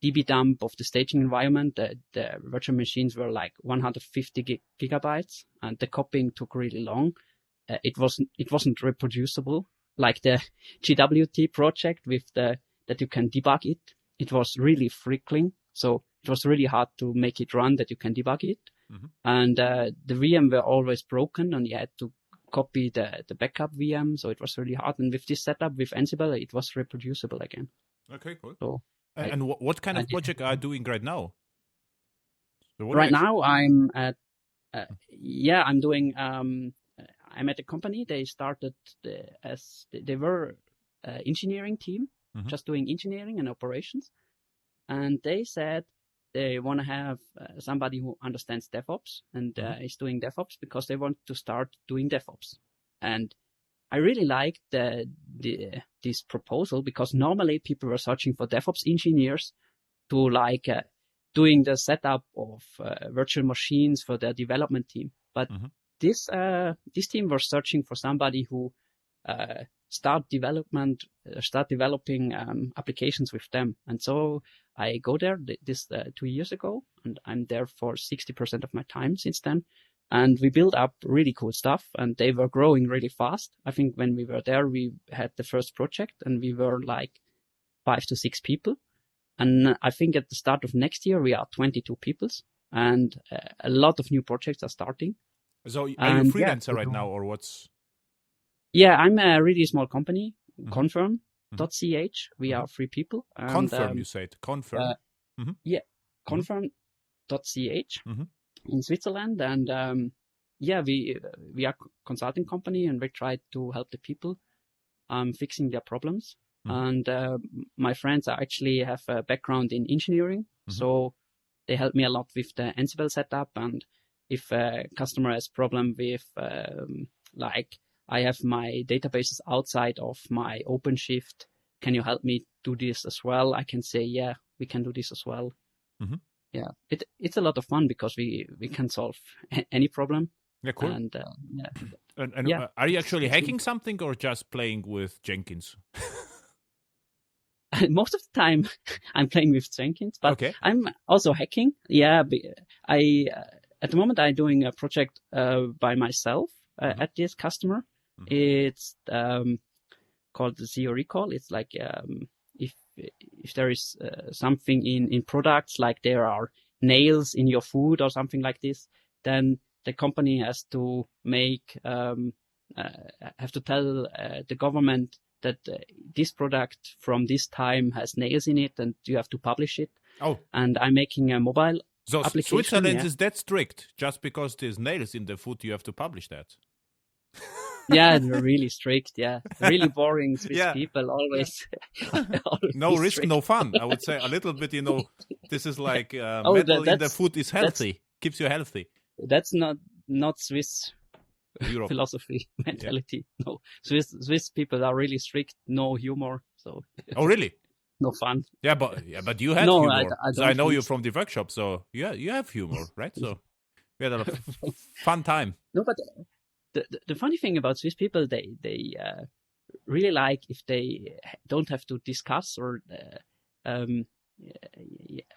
DB dump of the staging environment, the virtual machines were like 150 gigabytes, and the copying took really long. It wasn't reproducible. Like the GWT project with that you can debug it. It was really frequently, so it was really hard to make it run that you can debug it. And the VM were always broken, and you had to copy the backup VM, so it was really hard. And with this setup with Ansible, it was reproducible again. Okay, cool. So and what kind of project are you doing right now? So right now I'm at I'm doing I'm at a company. They started they were engineering team, just doing engineering and operations. And they said they want to have somebody who understands DevOps and is doing DevOps, because they want to start doing DevOps. And I really liked this proposal, because normally people were searching for DevOps engineers to doing the setup of virtual machines for their development team. But this team was searching for somebody who start developing applications with them. And so I go there this 2 years ago, and I'm there for 60% of my time since then. And we built up really cool stuff, and they were growing really fast. I think when we were there, we had the first project, and we were like 5 to 6 people. And I think at the start of next year, we are 22 people, and a lot of new projects are starting. So are you a freelancer right now, or what's? Yeah, I'm a really small company, Confirm.ch. We are 3 people. And, Confirm, you said. Confirm. Yeah, Confirm.ch in Switzerland. And we are a consulting company, and we try to help the people I'm fixing their problems. And my friends actually have a background in engineering, so they help me a lot with the Ansible setup. And if a customer has problem with, like, I have my databases outside of my OpenShift, can you help me do this as well? I can say, yeah, we can do this as well. Yeah, it's a lot of fun because we can solve any problem. Yeah, cool. And are you actually hacking something or just playing with Jenkins? Most of the time I'm playing with Jenkins, but okay. I'm also hacking. Yeah, at the moment I'm doing a project by myself at this customer. It's called the Zero Recall. It's like if there is something in products, like there are nails in your food or something like this, then the company has to have to tell the government that this product from this time has nails in it, and you have to publish it. Oh. And I'm making a mobile application. Switzerland is that strict? Just because there's nails in the food, you have to publish that? Yeah, they're really strict. Yeah, really boring Swiss people. Always. Always no risk, strict. No fun. I would say a little bit. This is like metal in the food is healthy, keeps you healthy. That's not Swiss philosophy mentality. Yeah. No, Swiss people are really strict. No humor. So. Oh, really? No fun. Yeah, but you have humor. I know you from the workshop, so you have humor, right? So we had a lot of fun time. No, but the funny thing about Swiss people, they really like if they don't have to discuss or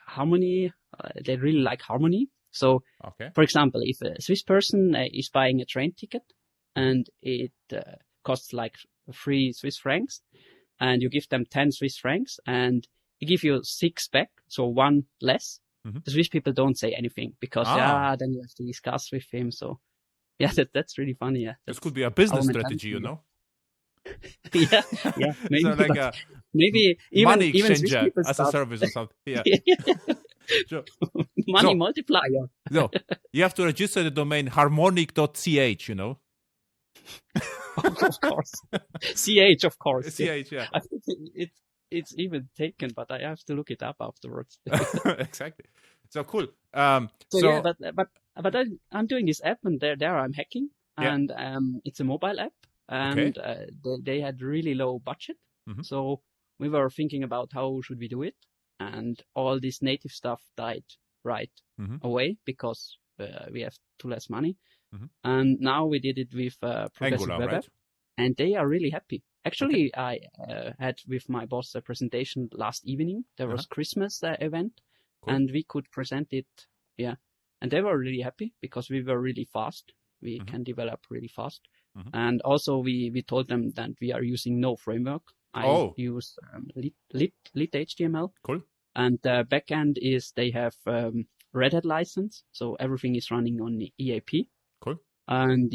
harmony. They really like harmony. So, for example, if a Swiss person is buying a train ticket and it costs like 3 Swiss francs, and you give them 10 Swiss francs and you give you 6 back, so 1 less, the Swiss people don't say anything because then you have to discuss with him. So, yeah, that's really funny. Yeah, this could be a business strategy, yeah, maybe. So like maybe even money exchanger as a service or something. Yeah. Money multiplier. No, you have to register the domain harmonic.ch, Of course. CH, of course. CH, yeah. I think it's even taken, but I have to look it up afterwards. Exactly. So cool. Yeah, but I'm doing this app, and there I'm hacking, and it's a mobile app, and they had really low budget, so we were thinking about how should we do it, and all this native stuff died right away because we have too less money. And now we did it with Progressive Angular, Web right? App, and they are really happy. Actually, I had with my boss a presentation last evening. There was Christmas event, and we could present it. Yeah, and they were really happy because we were really fast. We can develop really fast, and also we told them that we are using no framework. I use lit HTML. Cool. And the backend is they have Red Hat license, so everything is running on EAP. Cool. And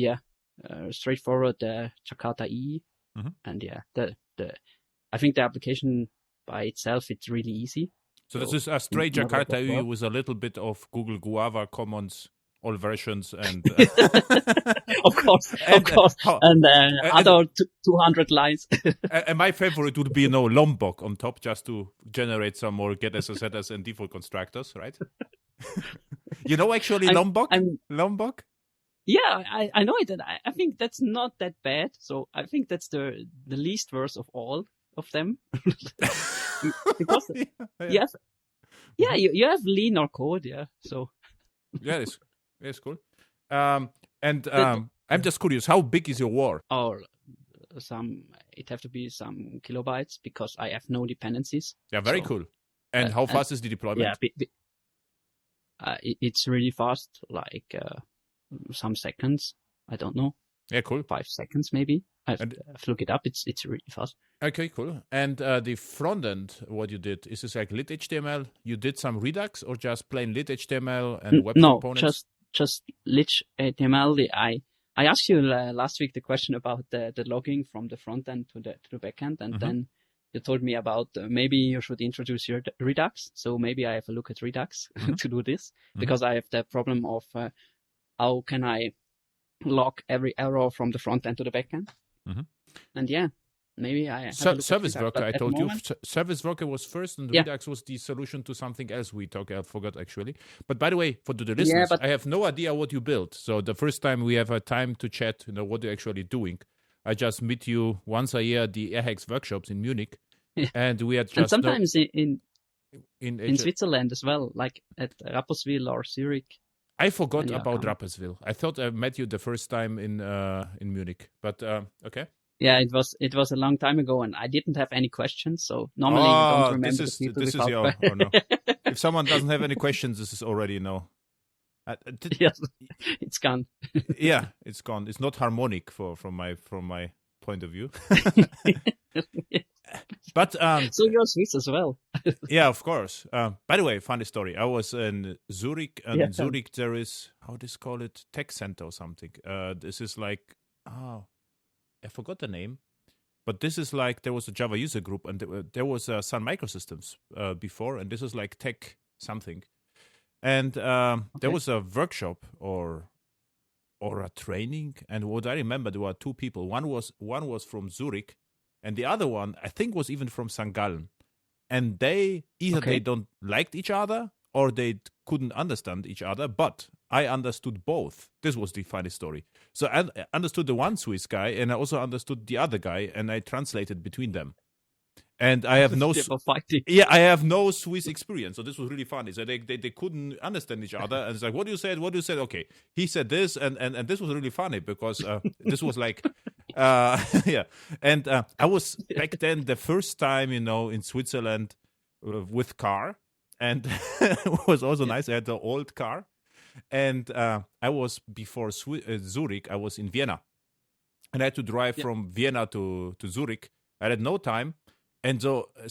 straightforward Jakarta E. And I think the application by itself, it's really easy. So this is a straight Jakarta E with a little bit of Google Guava Commons, all versions, and of course, and other 200 lines. And my favorite would be Lombok on top, just to generate some more getters, setters, and default constructors, right? Actually Lombok. Lombok. Yeah, I know it, and I think that's not that bad. So I think that's the least worst of all of them, because you have leaner code, So it's cool. I'm just curious, how big is your war? Or it have to be some kilobytes because I have no dependencies. Yeah, very cool. And how fast is the deployment? Yeah, it's really fast, like some seconds. I don't know. Yeah, cool. 5 seconds maybe. I have to look it up. It's really fast. Okay, cool. And the front end, what you did, is this like lit HTML? You did some Redux or just plain lit HTML and web components? Just lit HTML. I asked you last week the question about the logging from the front end to the back end, and then you told me about maybe you should introduce your Redux. So maybe I have a look at Redux to do this, because I have the problem of how can I log every error from the front end to the back end. And maybe I have Service Worker, I told you. Service Worker was first, and Redux was the solution to something else I forgot actually. But by the way, for the listeners, I have no idea what you built. So the first time we have a time to chat, what you're actually doing. I just meet you once a year at the AirHacks workshops in Munich, and we had just and sometimes in Switzerland as well, like at Rapperswil or Zurich. I forgot about Rapperswil. I thought I met you the first time in Munich, but okay. Yeah, it was a long time ago, and I didn't have any questions. So normally you don't remember the people. No. If someone doesn't have any questions, this is already no. Yes, it's gone. Yeah, it's gone. It's not harmonic from my point of view. But so you're Swiss as well. Yeah, of course. By the way, funny story. I was in Zurich, and in Zurich there is, how do you call it, tech center or something. This is like, I forgot the name, but this is like, there was a Java user group, and there was Sun Microsystems before, and this is like tech something. And there was a workshop or a training, and what I remember, there were two people. One was from Zurich, and the other one, I think, was even from St. Gallen. And they don't liked each other, or they couldn't understand each other, but I understood both. This was the funny story. So I understood the one Swiss guy, and I also understood the other guy, and I translated between them. And I have I have no Swiss experience, so this was really funny. So they couldn't understand each other, and it's like, what you said? Okay, he said this, and this was really funny because this was like, yeah. And I was back then the first time, in Switzerland with car, and it was also nice. I had the old car, and I was before Zurich. I was in Vienna, and I had to drive from Vienna to Zurich. I had no time. And so I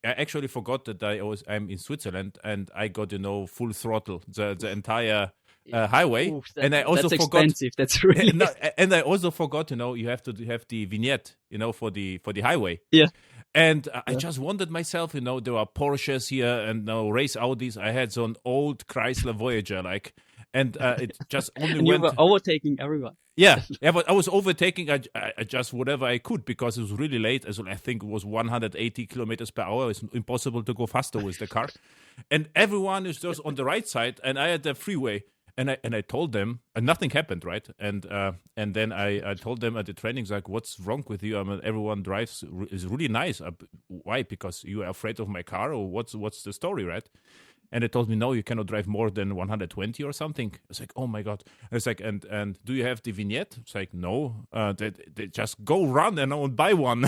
actually forgot that I'm in Switzerland, and I got full throttle the entire highway. Ooh, and I also that's forgot expensive. That's really and I also forgot you have to have the vignette for the highway. Yeah. And I just wondered myself, there were Porsches here and race Audis. I had so an old Chrysler Voyager, and it just only and went. You were overtaking everyone. Yeah, but I was overtaking I just whatever I could because it was really late. I think it was 180 kilometers per hour. It's impossible to go faster with the car. And everyone is just on the right side, and I had the freeway. And I told them, and nothing happened, right? And then I told them at the trainings, like, what's wrong with you? I mean, everyone drives is really nice. Why? Because you are afraid of my car, or what's the story, right? And they told me, no, you cannot drive more than 120 or something. It's like, oh my God. It's like, and do you have the vignette? It's like, no. They just go run and buy one.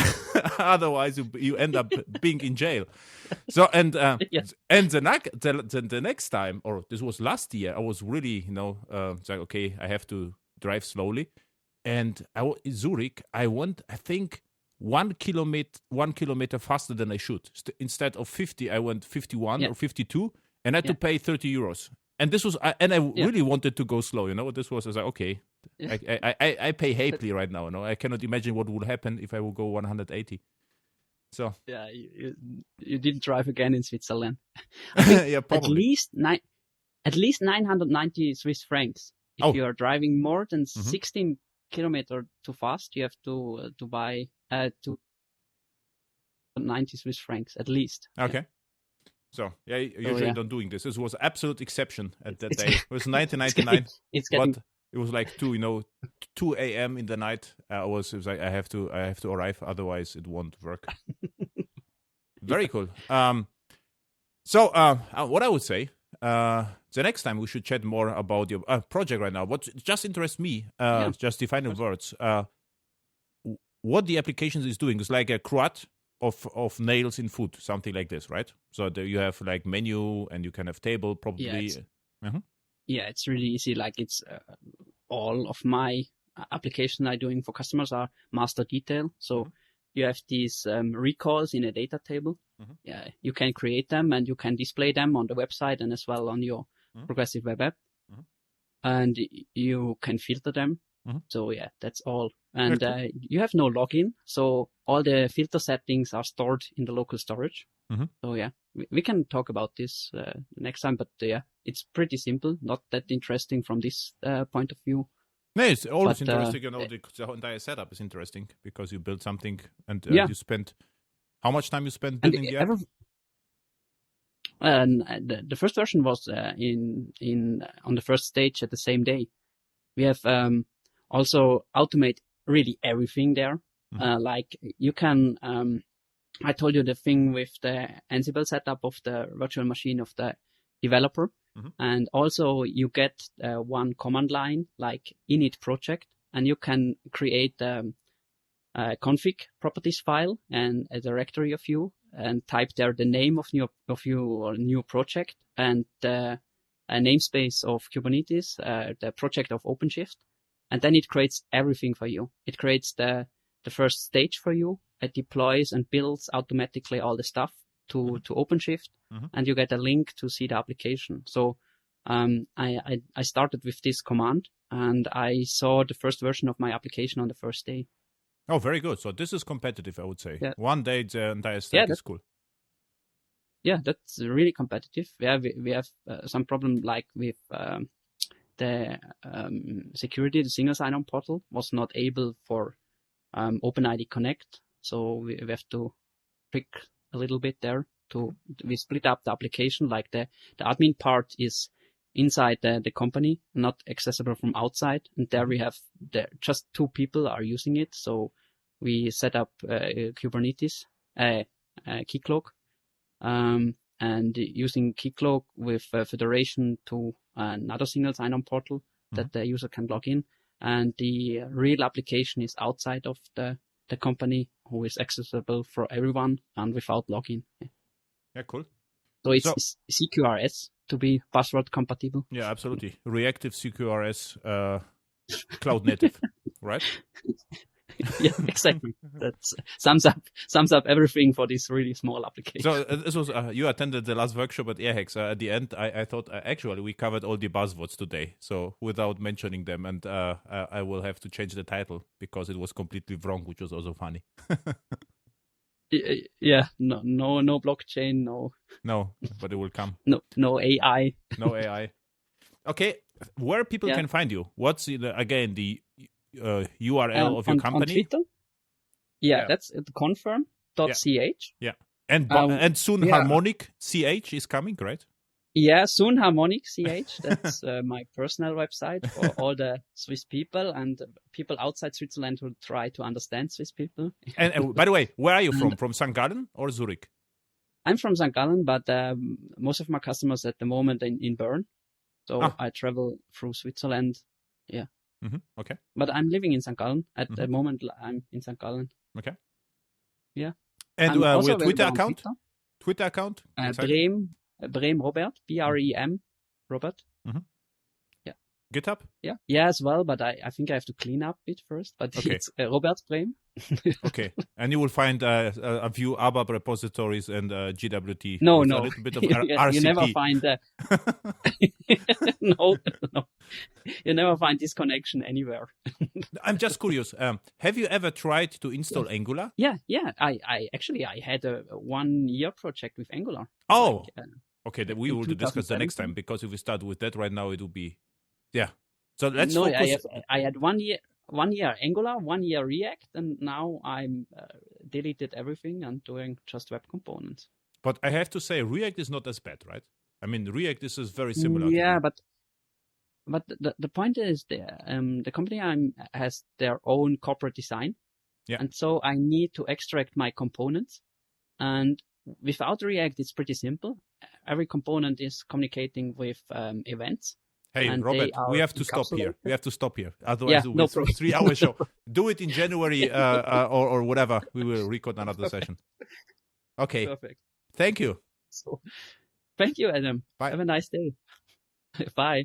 Otherwise, you end up being in jail. So, and Yes. and the next time, or this was last year, I was really, it's like, okay, I have to drive slowly. And in Zurich, I went, I think, 1 kilometer faster than I should. Instead of 50, I went 51 or 52. And I had to pay 30 euros. And this was, I really wanted to go slow, This was, I was like, okay, I pay happily right now, I cannot imagine what would happen if I would go 180. So. Yeah, you didn't drive again in Switzerland. Yeah, probably. At least 990 Swiss francs. If you are driving more than 16 kilometers too fast, you have to buy 290 Swiss francs at least. Okay. Yeah. So, yeah, usually don't doing this. This was absolute exception at that day. It was 1999. But it was like 2 a.m. in the night. It was like, I have to arrive, otherwise it won't work. Very cool. So what I would say, the next time we should chat more about your project right now. What just interests me, just defining words, what the application is doing is like a CRUD of nails in food, something like this, right? So you have like menu, and you can have table probably. Yeah, it's really easy. Like it's all of my application I'm doing for customers are master detail. So you have these recalls in a data table. Yeah, you can create them, and you can display them on the website and as well on your progressive web app. And you can filter them. So yeah, that's all. And you have no login, so all the filter settings are stored in the local storage. So yeah, we can talk about this next time, but yeah, it's pretty simple, not that interesting from this point of view. No, it's always interesting. The entire setup is interesting because you build something and you spend how much time you spend building the app? The first version was on the first stage at the same day. We have also automate really everything there. Like you can, I told you the thing with the Ansible setup of the virtual machine of the developer. And also you get one command line like init project, and you can create a config properties file and a directory of you, and type there the name of your new project and a namespace of Kubernetes, the project of OpenShift, and then it creates everything for you. It creates the first stage for you. It deploys and builds automatically all the stuff to OpenShift, and you get a link to see the application. So I started with this command, and I saw the first version of my application on the first day. Oh, very good. So this is competitive, I would say. Yeah. One day the entire stack is cool. Yeah, that's really competitive. Yeah, we have some problem like with the security. The single sign-on portal was not able for OpenID Connect, so we have to pick a little bit there. We split up the application, like the admin part is inside the company, not accessible from outside. And there we have just 2 people are using it. So we set up Kubernetes, Keycloak, and using Keycloak with federation to another single sign-on portal that the user can log in. And the real application is outside of the company, who is accessible for everyone and without login. Yeah, cool. So it's CQRS to be password compatible. Yeah, absolutely. Reactive CQRS, cloud native, right? Yeah, exactly. That sums up everything for this really small application. So this was you attended the last workshop at AirHacks. At the end, I thought actually we covered all the buzzwords today. So without mentioning them, and I will have to change the title because it was completely wrong, which was also funny. Yeah, no blockchain, no, but it will come. No AI. No AI. Okay, where people can find you? What's again the URL of your company? On Twitter? Yeah, that's confirm.ch. Yeah. And soon Harmonic CH is coming, right? Yeah, soon Harmonic CH. That's my personal website for all the Swiss people and people outside Switzerland who try to understand Swiss people. And by the way, where are you from? From St. Gallen or Zurich? I'm from St. Gallen, but most of my customers at the moment in Bern. So I travel through Switzerland. Yeah. Okay. But I'm living in St. Gallen. At the moment, I'm in St. Gallen. Okay. Yeah. And with Twitter account? Twitter account? Brem Robert, BREM Robert. Yeah. GitHub? Yeah, as well, but I think I have to clean up it first. But it's Robert Brem. Okay. And you will find a few ABAP repositories and GWT. No. A little bit of RCP. You never find no. You never find this connection anywhere. I'm just curious. Have you ever tried to install Angular? Yeah. I had a 1-year project with Angular. Oh, okay. We will discuss the next time, because if we start with that right now, it will be, So let's focus. I had 1 year Angular, 1 year React, and now I'm deleted everything and doing just web components. But I have to say, React is not as bad, right? I mean, React is very similar. Yeah, but the point is, the company has their own corporate design, and so I need to extract my components. And without React, it's pretty simple. Every component is communicating with events. Hey, Robert, we have to stop here. We have to stop here. Otherwise, it will be a 3-hour show. Do it in January or whatever. We will record another session. Okay. Perfect. Thank you. Thank you, Adam. Bye. Have a nice day. Bye.